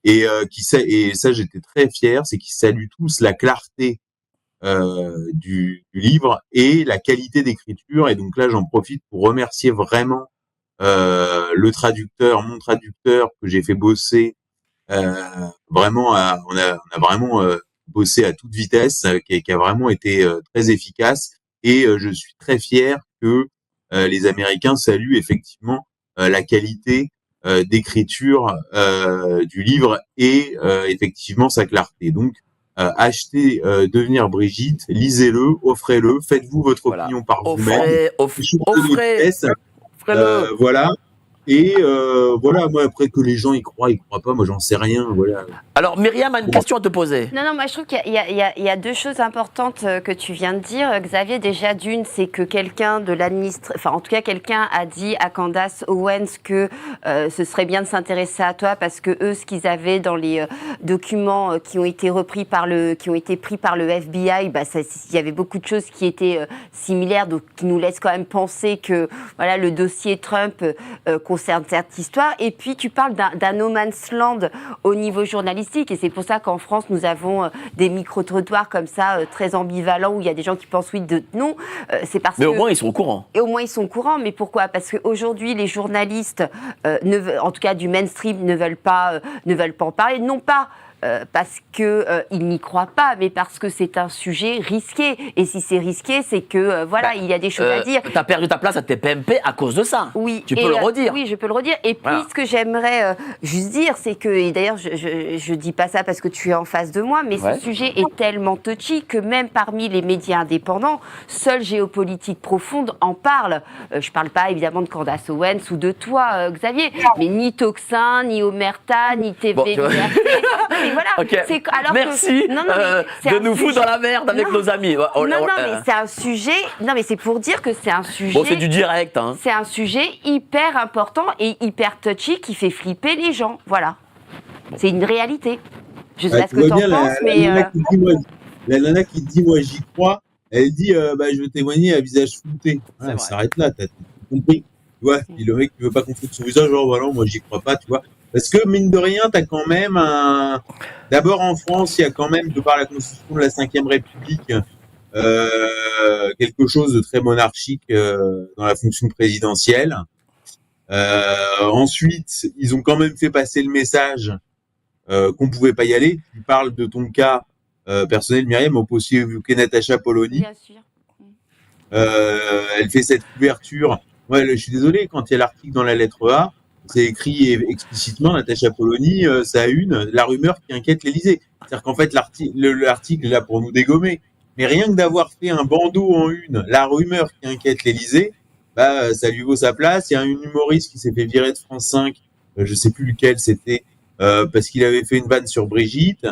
et ça j'étais très fier, c'est qu'ils saluent tous la clarté du livre et la qualité d'écriture. Et donc là, j'en profite pour remercier vraiment mon traducteur que j'ai fait bosser. Vraiment, on a vraiment bossé à toute vitesse, qui a vraiment été très efficace. Et je suis très fier que les Américains saluent effectivement la qualité d'écriture du livre et effectivement sa clarté. Donc achetez Devenir Brigitte, lisez-le, offrez-le, faites-vous votre Voilà. opinion par vous-même. Offrez-le. Voilà. Et voilà, moi après que les gens y croient pas, moi j'en sais rien. Voilà. Alors Myriam a une question à te poser. Non, moi je trouve qu'il y a deux choses importantes que tu viens de dire. Xavier, déjà d'une, c'est que quelqu'un de l'administration, enfin en tout cas quelqu'un a dit à Candace Owens que ce serait bien de s'intéresser à toi parce que eux, ce qu'ils avaient dans les documents qui ont été pris par le FBI, bah, il y avait beaucoup de choses qui étaient similaires, donc qui nous laissent quand même penser que voilà, le dossier Trump concerne cette histoire. Et puis tu parles d'un no man's land au niveau journalistique, et c'est pour ça qu'en France nous avons des micro-trottoirs comme ça très ambivalents où il y a des gens qui pensent oui, d'autres non. C'est parce Mais au moins ils sont au courant. Et au moins ils sont au courant. Mais pourquoi? Parce qu'aujourd'hui les journalistes, en tout cas du mainstream, ne veulent pas en parler, non pas parce qu'ils n'y croient pas, mais parce que c'est un sujet risqué. Et si c'est risqué, c'est que il y a des choses à dire. Tu as perdu ta place à TPMP à cause de ça. Oui. Tu peux le redire. Oui, je peux le redire. Et puis, ce que j'aimerais juste dire, c'est que, et d'ailleurs, je dis pas ça parce que tu es en face de moi, mais ce sujet est tellement touchy que même parmi les médias indépendants, seule Géopolitique Profonde en parle. Je parle pas évidemment de Candace Owens ou de toi, Xavier, mais ni Toxin, ni Omerta, ni TV Liberté. Voilà. Okay. Alors merci de nous foutre dans la merde avec nos amis. Mais c'est un sujet. Non, mais c'est pour dire que c'est un sujet. Bon, c'est du direct. Hein. C'est un sujet hyper important et hyper touchy qui fait flipper les gens. Voilà. C'est une réalité. Je sais pas ce que tu en penses, mais. La nana qui dit moi j'y crois, elle dit je vais témoigner à visage flouté. Ça s'arrête là, t'as compris. Tu vois, puis le mec qui veut pas qu'on foute son visage, genre voilà, moi j'y crois pas, tu vois. Parce que, mine de rien, t'as quand même d'abord en France, il y a quand même, de par la constitution de la Ve République, quelque chose de très monarchique dans la fonction présidentielle. Ensuite, ils ont quand même fait passer le message qu'on pouvait pas y aller. Tu parles de ton cas personnel, Myriam, on peut aussi évoquer Natacha Polony. Bien sûr. Elle fait cette couverture. Ouais, je suis désolé, quand il y a l'article dans la lettre A, c'est écrit explicitement, Natacha Polony, ça a la rumeur qui inquiète l'Élysée. C'est-à-dire qu'en fait, l'article est là pour nous dégommer. Mais rien que d'avoir fait un bandeau en une, la rumeur qui inquiète l'Élysée, bah, ça lui vaut sa place. Il y a un humoriste qui s'est fait virer de France 5, je sais plus lequel c'était, parce qu'il avait fait une vanne sur Brigitte.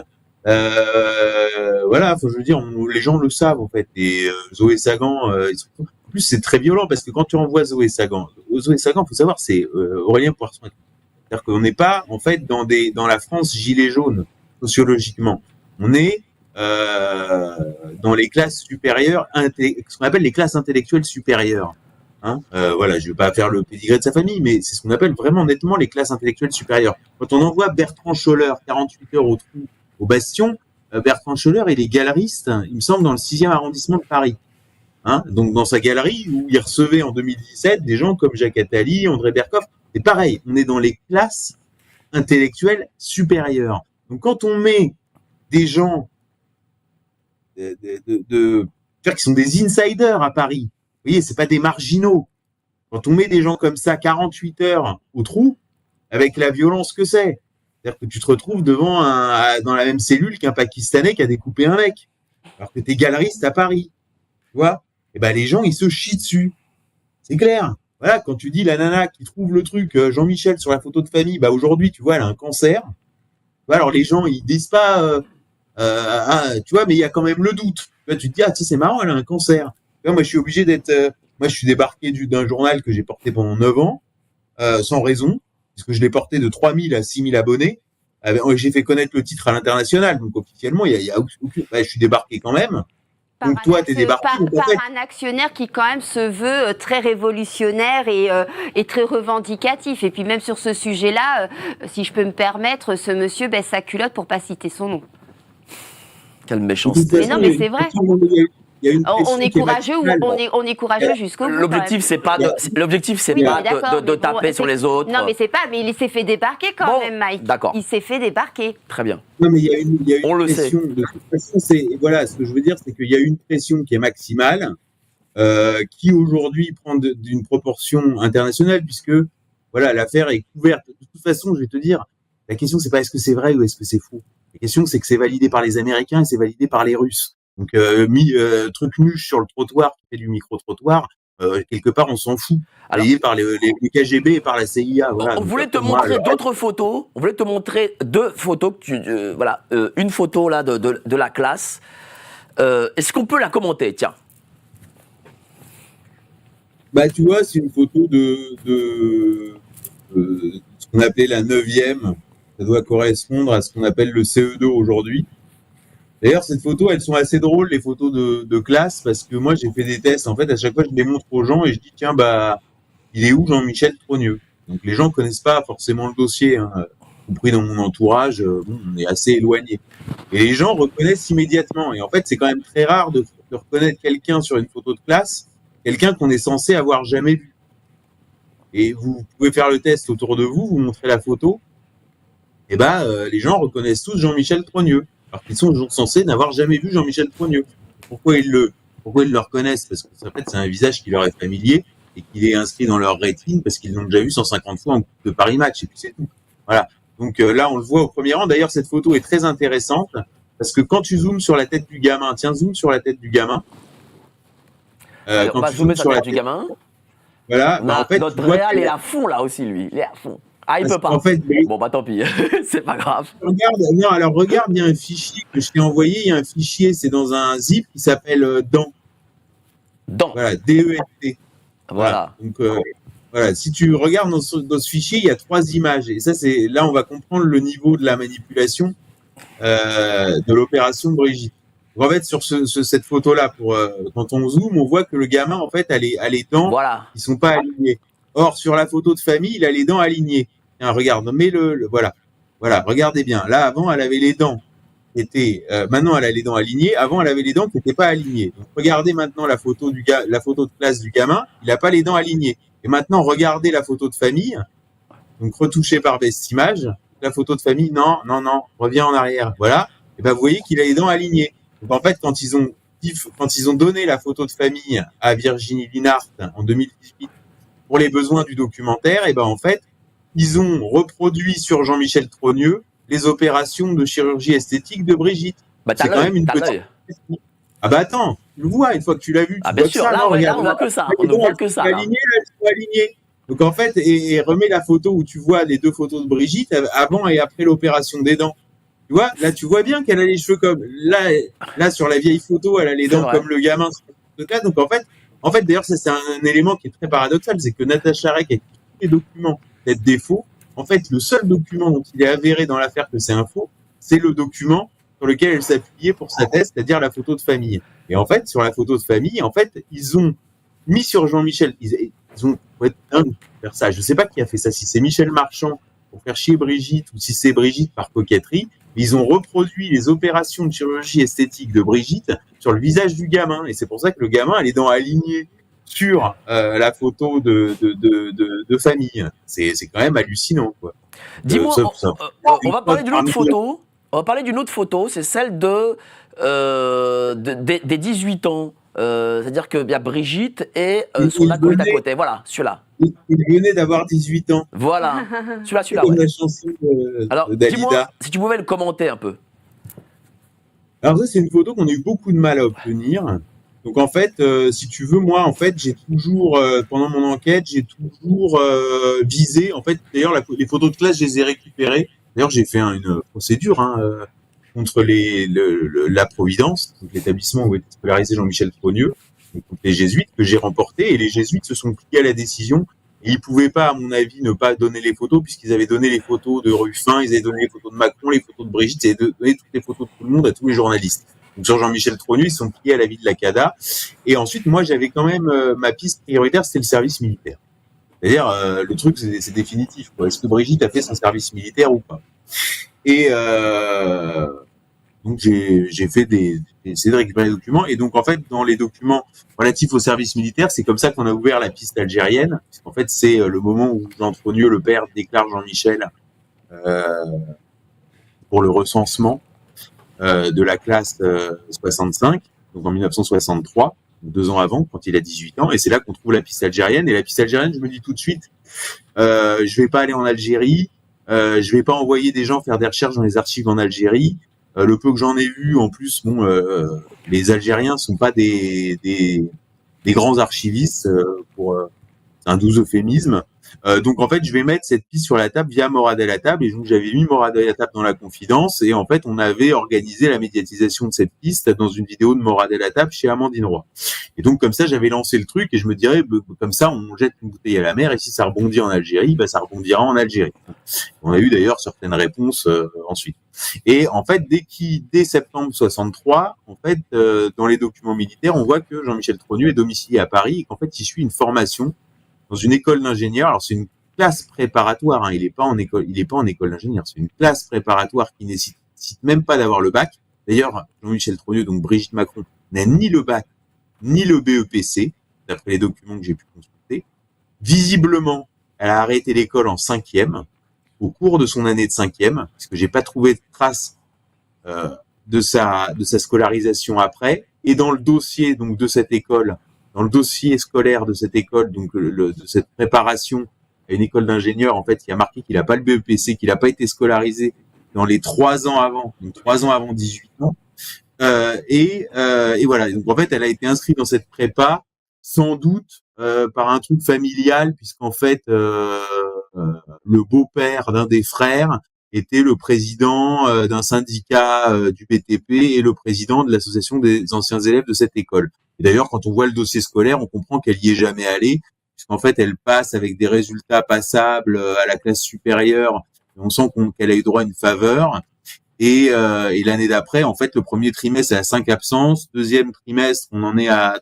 Voilà, je veux dire, les gens le savent, en fait. Et Zoé Sagan, en plus, c'est très violent parce que quand tu envoies Zoé Sagan, faut savoir, c'est Aurélien Poisson. C'est-à-dire qu'on n'est pas, en fait, dans la France gilet jaune, sociologiquement. On est dans les classes supérieures, ce qu'on appelle les classes intellectuelles supérieures. Hein, voilà, je vais pas faire le pédigré de sa famille, mais c'est ce qu'on appelle vraiment nettement les classes intellectuelles supérieures. Quand on envoie Bertrand Scholler 48 heures au trou, au Bastion, Bertrand Scholler, il est galeriste, il me semble, dans le 6e arrondissement de Paris. Hein, donc dans sa galerie où il recevait en 2017 des gens comme Jacques Attali, André Berkoff. C'est pareil, on est dans les classes intellectuelles supérieures. Donc quand on met des gens qui sont des insiders à Paris, vous voyez, c'est pas des marginaux. Quand on met des gens comme ça 48 heures au trou, avec la violence que c'est, c'est-à-dire que tu te retrouves dans la même cellule qu'un Pakistanais qui a découpé un mec, alors que t'es galeriste à Paris, tu vois. Et ben les gens ils se chient dessus, c'est clair. Voilà, quand tu dis la nana qui trouve le truc Jean-Michel sur la photo de famille, bah aujourd'hui tu vois elle a un cancer. Alors les gens ils disent pas, tu vois, mais il y a quand même le doute. Tu vois, tu te dis c'est marrant, elle a un cancer. Tu vois, moi je suis obligé moi je suis débarqué d'un journal que j'ai porté pendant 9 ans sans raison, puisque je l'ai porté de 3000 à 6000 abonnés. J'ai fait connaître le titre à l'international, donc officiellement il y a aucune. Je suis débarqué quand même. Donc toi, t'es débarqué. Par un actionnaire qui quand même se veut très révolutionnaire et très revendicatif. Et puis même sur ce sujet-là, si je peux me permettre, ce monsieur baisse sa culotte pour pas citer son nom. Quelle méchanceté. Mais non, mais c'est vrai. On est courageux on est courageux jusqu'au bout. L'objectif c'est pas de taper sur les autres. Non mais c'est pas, mais il s'est fait débarquer quand même, Mike. D'accord. Il s'est fait débarquer. Très bien. Non mais il y a une on le pression. sait. De toute façon, voilà, ce que je veux dire, c'est qu'il y a une pression qui est maximale, qui aujourd'hui prend d'une proportion internationale, puisque voilà, l'affaire est couverte. De toute façon, je vais te dire, la question c'est pas est-ce que c'est vrai ou est-ce que c'est faux. La question, c'est que c'est validé par les Américains et c'est validé par les Russes. Donc, truc muche sur le trottoir qui fait du micro-trottoir, quelque part, on s'en fout. Alors- Validé par les KGB et par la CIA. Voilà. On Donc, voulait te moi, montrer le- d'autres photos. On voulait te montrer 2 photos que une photo là de la classe. Est-ce qu'on peut la commenter? Tiens. Bah, tu vois, c'est une photo de ce qu'on appelait la 9e. Ça doit correspondre à ce qu'on appelle le CE2 aujourd'hui. D'ailleurs, cette photo, elles sont assez drôles, les photos de classe, parce que moi, j'ai fait des tests. En fait, à chaque fois, je les montre aux gens et je dis, tiens, bah, il est où Jean-Michel Trogneux? Donc, les gens connaissent pas forcément le dossier, hein. Compris dans mon entourage, bon, on est assez éloigné. Et les gens reconnaissent immédiatement. Et en fait, c'est quand même très rare de reconnaître quelqu'un sur une photo de classe, quelqu'un qu'on est censé avoir jamais vu. Et vous pouvez faire le test autour de vous, vous montrez la photo, et ben les gens reconnaissent tous Jean-Michel Trogneux, alors qu'ils sont censés n'avoir jamais vu Jean-Michel Trogneux. Pourquoi ils le reconnaissent? Parce que en fait, c'est un visage qui leur est familier et qu'il est inscrit dans leur rétine parce qu'ils l'ont déjà vu 150 fois en Coupe de Paris Match, et puis c'est tout. Voilà. Donc là, on le voit au premier rang. D'ailleurs, cette photo est très intéressante parce que quand tu zoomes sur la tête du gamin, tiens, zoom sur la tête du gamin. On Quand va tu zoomer zoomes sur sur la la tête du tête, gamin. voilà, bah, en fait, Notre tu vois réal que- est à fond là aussi, lui. Il est à fond. Ah, il parce peut pas. qu'en fait, Bon, bah tant pis. C'est pas grave. regarde, il y a un fichier que je t'ai envoyé, il y a un fichier, c'est dans un zip qui s'appelle DENT. Dans. Voilà, DENT. Voilà. Donc, voilà, si tu regardes dans ce fichier, il y a 3 images. Et ça, là, on va comprendre le niveau de la manipulation de l'opération de Brigitte. Donc, en fait, sur cette photo-là, quand on zoome, on voit que le gamin, en fait, a les dents Voilà. qui sont pas alignées. Or, sur la photo de famille, il a les dents alignées. Tiens, regarde, voilà. Voilà, regardez bien. Là, avant, elle avait les dents qui étaient, maintenant, elle a les dents alignées. Avant, elle avait les dents qui n'étaient pas alignées. Donc, regardez maintenant la photo de classe du gamin. Il n'a pas les dents alignées. Et maintenant, regardez la photo de famille. Donc, retouchée par Best Image. La photo de famille, non, reviens en arrière. Voilà. Et ben, vous voyez qu'il a les dents alignées. Donc, en fait, quand ils ont donné la photo de famille à Virginie Linhart en 2018 pour les besoins du documentaire, et ben, en fait, ils ont reproduit sur Jean-Michel Trogneux les opérations de chirurgie esthétique de Brigitte. Bah, C'est quand même une petite. l'œil. Ah bah attends, tu le vois une fois que tu l'as vu. Tu Ah, vois bien que sûr. ça, Là, non, ouais, là, regarde, on voit que ça. On les ne dents, voit elles que sont ça. Là. alignées, elles sont alignées. Donc en fait, et remets la photo où tu vois les 2 photos de Brigitte avant et après l'opération des dents. Tu vois, là tu vois bien qu'elle a les cheveux comme là sur la vieille photo, elle a les C'est dents vrai. comme le gamin sur la photo de là. Donc en fait d'ailleurs ça c'est un élément qui est très paradoxal, c'est que Natacha Rek avec tous les documents d'être des faux. En fait, le seul document dont il est avéré dans l'affaire que c'est un faux, c'est le document sur lequel elle s'appuyait pour sa thèse, c'est-à-dire la photo de famille. Et en fait, sur la photo de famille, en fait, ils ont mis sur Jean-Michel, ils ont faut être dingue pour faire ça. Je sais pas qui a fait ça, si c'est Michel Marchand pour faire chier Brigitte ou si c'est Brigitte par coquetterie. Ils ont reproduit les opérations de chirurgie esthétique de Brigitte sur le visage du gamin. Et c'est pour ça que le gamin a les dents alignées sur la photo de famille. C'est quand même hallucinant, quoi. Dis-moi, Ça- on va parler d'une autre photo. On va parler d'une autre photo, c'est celle des 18 ans. C'est-à-dire qu'il y a Brigitte et son Il acolyte à venait- côté. Voilà, celui-là. Il venait d'avoir 18 ans. Voilà, celui-là, C'est comme ouais. la chanson Alors, de dis-moi, Dalida. si tu pouvais le commenter un peu. Alors ça, c'est une photo qu'on a eu beaucoup de mal à obtenir. Donc en fait, si tu veux, moi, en fait, j'ai toujours, pendant mon enquête, j'ai toujours visé. En fait, d'ailleurs, les photos de classe, je les ai récupérées. D'ailleurs, j'ai fait une procédure contre la Providence, donc l'établissement où était scolarisé Jean-Michel Trogneux, donc contre les jésuites, que j'ai remporté. Et les jésuites se sont pliés à la décision. Et ils pouvaient pas, à mon avis, ne pas donner les photos, puisqu'ils avaient donné les photos de Ruffin, ils avaient donné les photos de Macron, les photos de Brigitte, ils avaient donné toutes les photos de tout le monde à tous les journalistes. Donc sur Jean-Michel Trogneux, ils sont pliés à l'avis de la CADA. Et ensuite, moi, j'avais quand même ma piste prioritaire, c'était le service militaire. C'est-à-dire, le truc, c'est définitif, quoi. Est-ce que Brigitte a fait son service militaire ou pas? Et donc j'ai essayé de récupérer les documents. Et donc en fait, dans les documents relatifs au service militaire, c'est comme ça qu'on a ouvert la piste algérienne. En fait, c'est le moment où Jean Trogneux, le père, déclare Jean-Michel pour le recensement de la classe 65, donc en 1963, 2 ans avant, quand il a 18 ans. Et c'est là qu'on trouve la piste algérienne. Et la piste algérienne, je me dis tout de suite, je vais pas aller en Algérie. Je vais pas envoyer des gens faire des recherches dans les archives en Algérie. Le peu que j'en ai vu, en plus, bon, les Algériens sont pas des grands archivistes, c'est un doux euphémisme. Donc en fait, je vais mettre cette piste sur la table via Morad El Hattab, et donc j'avais mis Morad El Hattab dans la confidence, et en fait on avait organisé la médiatisation de cette piste dans une vidéo de Morad El Hattab chez Amandine Roy. Et donc comme ça j'avais lancé le truc, et je me dirais comme ça on jette une bouteille à la mer, et si ça rebondit en Algérie, ça rebondira en Algérie. On a eu d'ailleurs certaines réponses ensuite. Et en fait dès septembre 63, en fait dans les documents militaires, on voit que Jean-Michel Trogneux est domicilié à Paris, et qu'en fait il suit une formation dans une école d'ingénieurs. Alors c'est une classe préparatoire, hein, il est pas en école d'ingénieur, c'est une classe préparatoire qui nécessite même pas d'avoir le bac. D'ailleurs, Jean-Michel Trogneux, donc Brigitte Macron, n'a ni le bac ni le BEPC, d'après les documents que j'ai pu consulter. Visiblement, elle a arrêté l'école en 5e, au cours de son année de 5e, puisque j'ai pas trouvé de traces de sa scolarisation après. Et dans le dossier donc de cette école, dans le dossier scolaire de cette école, donc de cette préparation à une école d'ingénieurs, en fait, il y a marqué qu'il n'a pas le BEPC, qu'il n'a pas été scolarisé dans les 3 ans avant, donc 3 ans avant 18 ans. Et voilà. Donc en fait, elle a été inscrite dans cette prépa, sans doute par un truc familial, puisqu'en fait, le beau-père d'un des frères était le président d'un syndicat du BTP et le président de l'association des anciens élèves de cette école. Et d'ailleurs, quand on voit le dossier scolaire, on comprend qu'elle y est jamais allée, puisqu'en fait, elle passe avec des résultats passables à la classe supérieure. Et on sent qu'elle a eu droit à une faveur. Et l'année d'après, en fait, le premier trimestre, elle a 5 absences. Deuxième trimestre, on en est à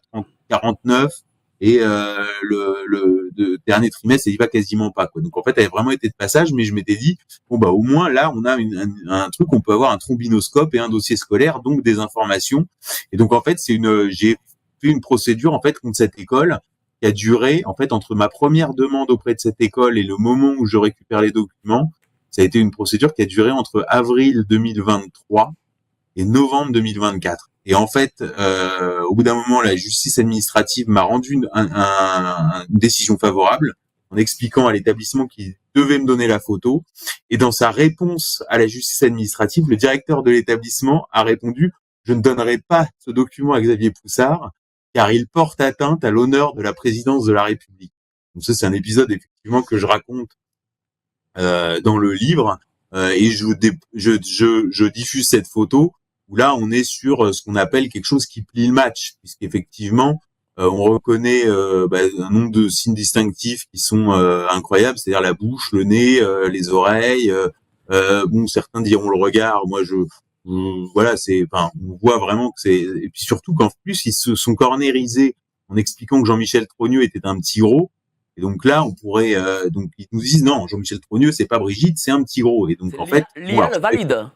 49. Et le dernier trimestre, elle y va quasiment pas, quoi. Donc en fait, elle a vraiment été de passage, mais je m'étais dit, bon au moins là, on a un truc, on peut avoir un trombinoscope et un dossier scolaire, donc des informations. Et donc en fait, j'ai fait une procédure en fait contre cette école qui a duré en fait entre ma première demande auprès de cette école et le moment où je récupère les documents. Ça a été une procédure qui a duré entre avril 2023 et novembre 2024. Et en fait, au bout d'un moment, la justice administrative m'a rendu une décision favorable en expliquant à l'établissement qu'il devait me donner la photo. Et dans sa réponse à la justice administrative, le directeur de l'établissement a répondu « Je ne donnerai pas ce document à Xavier Poussard car il porte atteinte à l'honneur de la présidence de la République. » Donc ça, c'est un épisode effectivement que je raconte dans le livre, et je diffuse cette photo où là on est sur ce qu'on appelle quelque chose qui plie le match, puisqu'effectivement on reconnaît un nombre de signes distinctifs qui sont incroyables, c'est-à-dire la bouche, le nez, les oreilles, certains diront le regard, moi voilà, on voit vraiment que c'est, et puis surtout qu'en plus ils se sont cornérisés en expliquant que Jean-Michel Trogneux était un petit gros. Et donc là, on pourrait, donc ils nous disent non, Jean-Michel Trogneux, c'est pas Brigitte, c'est un petit gros. Et donc en fait, l'IA le valide.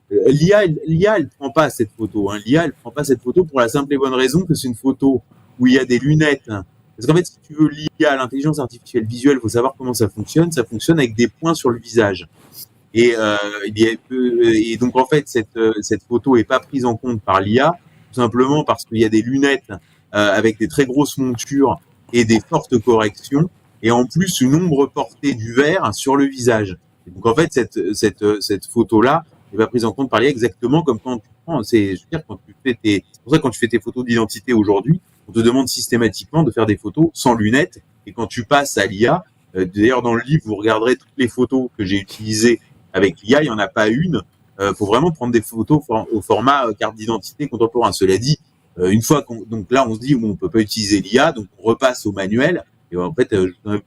L'IA, elle prend pas cette photo. Hein. L'IA, elle prend pas cette photo pour la simple et bonne raison que c'est une photo où il y a des lunettes. Parce qu'en fait, si tu veux l'IA, l'intelligence artificielle visuelle, faut savoir comment ça fonctionne. Ça fonctionne avec des points sur le visage. Et donc en fait, cette photo est pas prise en compte par l'IA, tout simplement parce qu'il y a des lunettes avec des très grosses montures et des fortes corrections, et en plus une ombre portée du verre sur le visage. Et donc en fait, cette photo-là n'est pas prise en compte par l'IA, exactement comme quand tu prends, c'est pour ça que quand tu fais tes photos d'identité aujourd'hui, on te demande systématiquement de faire des photos sans lunettes, et quand tu passes à l'IA, d'ailleurs dans le livre, vous regarderez toutes les photos que j'ai utilisées avec l'IA, il n'y en a pas une, faut vraiment prendre des photos au format carte d'identité contemporain. Cela dit, une fois donc là on se dit on peut pas utiliser l'IA, donc on repasse au manuel. Et en fait,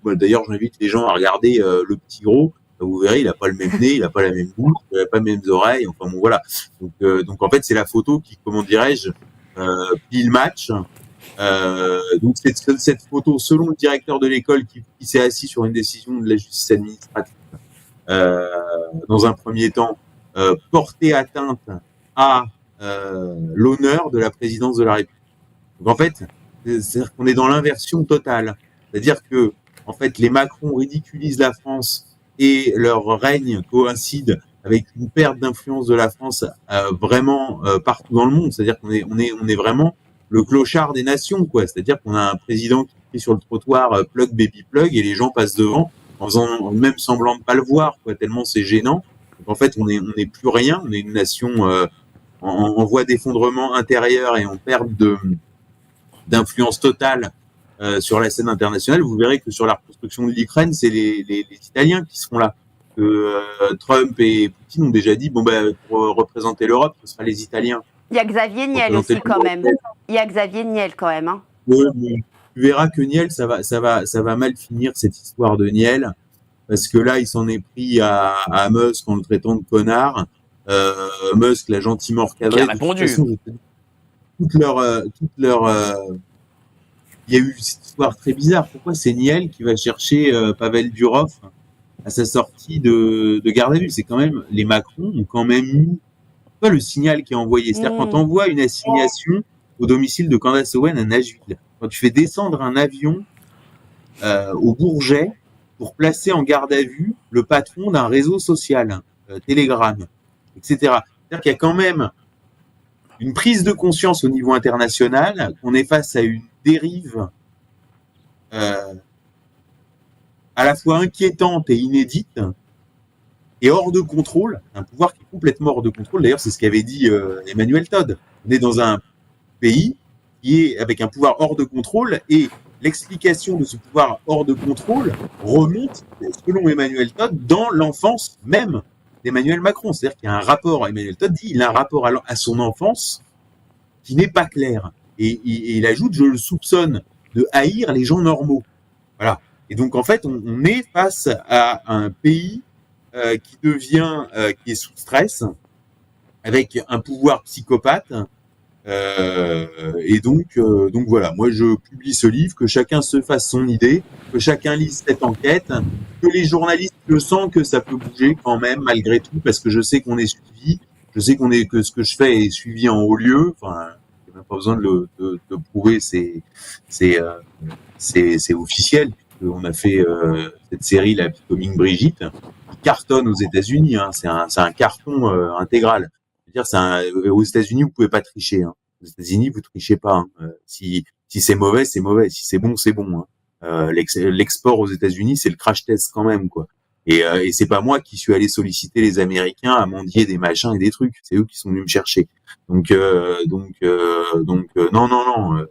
d'ailleurs j'invite les gens à regarder le petit gros. Vous verrez, il a pas le même nez, il a pas la même bouche, il a pas les mêmes oreilles. Enfin bon voilà. Donc en fait c'est la photo qui, comment dirais-je, plie le match. Donc cette photo, selon le directeur de l'école qui s'est assis sur une décision de la justice administrative, dans un premier temps, porter atteinte à l'honneur de la présidence de la République. Donc en fait, c'est-à-dire qu'on est dans l'inversion totale. C'est-à-dire que en fait, les Macron ridiculisent la France et leur règne coïncide avec une perte d'influence de la France vraiment partout dans le monde. C'est-à-dire qu'on est vraiment le clochard des nations, quoi. C'est-à-dire qu'on a un président qui est sur le trottoir plug baby plug et les gens passent devant en faisant même semblant de pas le voir, quoi, tellement c'est gênant. Donc, en fait, on est plus rien. On est une nation en voie d'effondrement intérieur et en perte d'influence totale sur la scène internationale. Vous verrez que sur la reconstruction de l'Ukraine, c'est les Italiens qui seront là. Trump et Poutine ont déjà dit pour représenter l'Europe, ce sera les Italiens. Il y a Xavier Niel aussi quand même. Il y a Xavier Niel quand même. Hein. Ouais, mais tu verras que Niel, ça va mal finir cette histoire de Niel, parce que là, il s'en est pris à Musk en le traitant de connard. Musk l'a gentiment recadré. Qui a répondu. Toute leur il y a eu cette histoire très bizarre. Pourquoi c'est Niel qui va chercher Pavel Durov à sa sortie de garde à vue? C'est quand même, les Macron ont quand même eu le signal qui est envoyé. C'est-à-dire quand on voit une assignation au domicile de Candace Owen à Nashville, quand tu fais descendre un avion au Bourget pour placer en garde à vue le patron d'un réseau social, Telegram, etc. C'est-à-dire qu'il y a quand même une prise de conscience au niveau international qu'on est face à une dérive à la fois inquiétante et inédite et hors de contrôle, un pouvoir qui est complètement hors de contrôle. D'ailleurs, c'est ce qu'avait dit Emmanuel Todd. On est dans un pays qui est avec un pouvoir hors de contrôle et l'explication de ce pouvoir hors de contrôle remonte, selon Emmanuel Todd, dans l'enfance même d'Emmanuel Macron. C'est-à-dire qu'il y a un rapport, Emmanuel Todd dit, il a un rapport à son enfance qui n'est pas clair. Et il ajoute, je le soupçonne de haïr les gens normaux. Voilà. Et donc, en fait, on est face à un pays qui devient, qui est sous stress, avec un pouvoir psychopathe. Et donc voilà, moi je publie ce livre, que chacun se fasse son idée, que chacun lise cette enquête, que les journalistes, je sens que ça peut bouger quand même malgré tout, parce que je sais qu'on est suivi, je sais que ce que je fais est suivi en haut lieu. Enfin, j'ai même pas besoin de prouver, c'est officiel. On a fait cette série, la Becoming Brigitte, qui cartonne aux États-Unis. Hein. C'est un carton intégral. Aux États-Unis, vous pouvez pas tricher. Hein. Aux États-Unis, vous trichez pas. Hein. Si c'est mauvais, c'est mauvais. Si c'est bon, c'est bon. Hein. L'export aux États-Unis, c'est le crash test quand même, quoi. Et c'est pas moi qui suis allé solliciter les Américains à mendier des machins et des trucs. C'est eux qui sont venus me chercher. Donc non.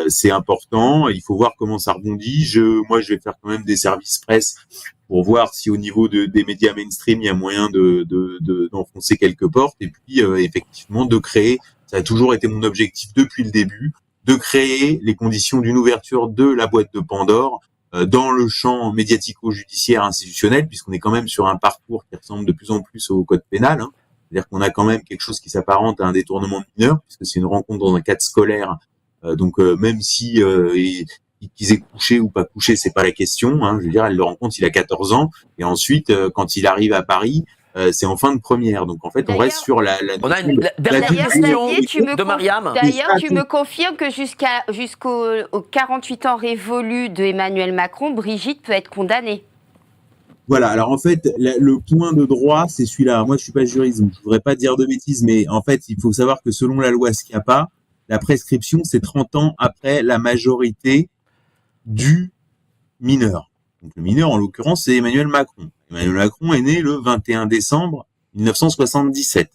C'est important. Il faut voir comment ça rebondit. Moi, je vais faire quand même des services presse pour voir si au niveau des médias mainstream, il y a moyen d'enfoncer quelques portes. Et puis, effectivement, de créer, ça a toujours été mon objectif depuis le début, de créer les conditions d'une ouverture de la boîte de Pandore dans le champ médiatico-judiciaire institutionnel, puisqu'on est quand même sur un parcours qui ressemble de plus en plus au code pénal. Hein. C'est-à-dire qu'on a quand même quelque chose qui s'apparente à un détournement de mineurs, puisque c'est une rencontre dans un cadre scolaire. Donc même si qu'ils aient couché ou pas couché, c'est pas la question. Hein. Je veux dire, elle le rencontre, il a 14 ans, et ensuite, quand il arrive à Paris, c'est en fin de première. Donc en fait, on reste sur la on a une dernière question de Mariam. D'ailleurs, tu me confirmes que jusqu'aux 48 ans révolus de Emmanuel Macron, Brigitte peut être condamnée. Voilà. Alors en fait, le point de droit, c'est celui-là. Moi, je suis pas juriste, donc je voudrais pas dire de bêtises, mais en fait, il faut savoir que selon la loi SCIAPA, la prescription, c'est 30 ans après la majorité du mineur. Donc le mineur, en l'occurrence, c'est Emmanuel Macron. Emmanuel Macron est né le 21 décembre 1977.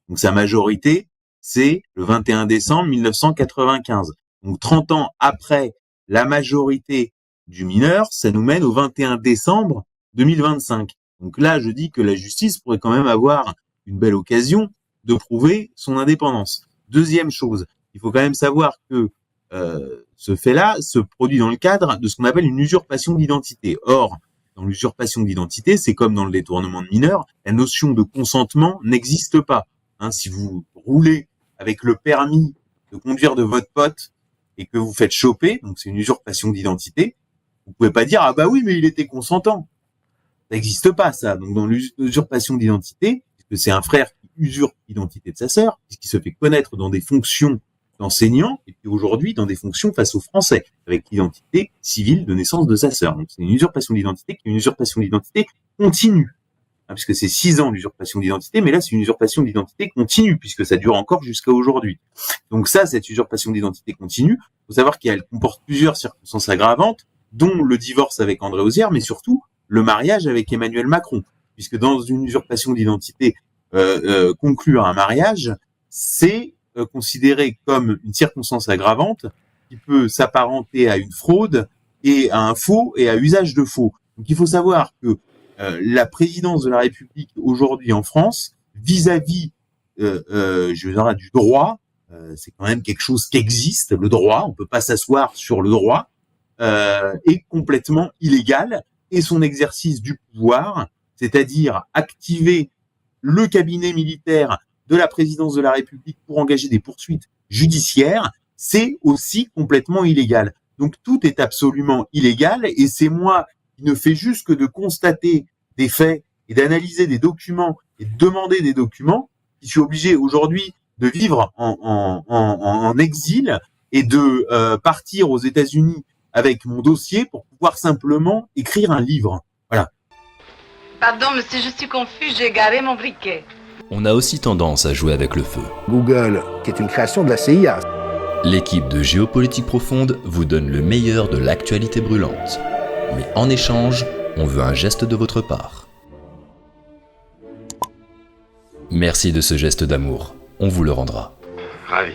Donc sa majorité, c'est le 21 décembre 1995. Donc 30 ans après la majorité du mineur, ça nous mène au 21 décembre 2025. Donc là, je dis que la justice pourrait quand même avoir une belle occasion de prouver son indépendance. Deuxième chose, il faut quand même savoir que ce fait-là se produit dans le cadre de ce qu'on appelle une usurpation d'identité. Or, dans l'usurpation d'identité, c'est comme dans le détournement de mineurs, la notion de consentement n'existe pas. Hein, si vous roulez avec le permis de conduire de votre pote et que vous faites choper, donc c'est une usurpation d'identité, vous pouvez pas dire « Ah bah oui, mais il était consentant ». Ça n'existe pas, ça. Donc dans l'usurpation d'identité, puisque c'est un frère qui usurpe l'identité de sa sœur, puisqu'il se fait connaître dans des fonctions d'enseignant, et puis aujourd'hui dans des fonctions face aux Français, avec l'identité civile de naissance de sa sœur. Donc c'est une usurpation d'identité qui est une usurpation d'identité continue, hein, puisque c'est 6 ans l'usurpation d'identité, mais là c'est une usurpation d'identité continue, puisque ça dure encore jusqu'à aujourd'hui. Donc ça, cette usurpation d'identité continue, il faut savoir qu'elle comporte plusieurs circonstances aggravantes, dont le divorce avec André Ozière, mais surtout le mariage avec Emmanuel Macron, puisque dans une usurpation d'identité, conclure un mariage, c'est considéré comme une circonstance aggravante qui peut s'apparenter à une fraude et à un faux et à usage de faux. Donc il faut savoir que la présidence de la République aujourd'hui en France, vis-à-vis je veux dire, du droit, c'est quand même quelque chose qui existe, le droit, on peut pas s'asseoir sur le droit, est complètement illégal, et son exercice du pouvoir, c'est-à-dire activer le cabinet militaire de la présidence de la République pour engager des poursuites judiciaires, c'est aussi complètement illégal. Donc tout est absolument illégal, et c'est moi qui ne fais juste que de constater des faits et d'analyser des documents et de demander des documents, qui suis obligé aujourd'hui de vivre en exil et de partir aux États-Unis avec mon dossier pour pouvoir simplement écrire un livre. Voilà. Pardon, monsieur, je suis confus, j'ai égaré mon briquet. On a aussi tendance à jouer avec le feu. Google, qui est une création de la CIA. L'équipe de Géopolitique Profonde vous donne le meilleur de l'actualité brûlante. Mais en échange, on veut un geste de votre part. Merci de ce geste d'amour, on vous le rendra. Ravi.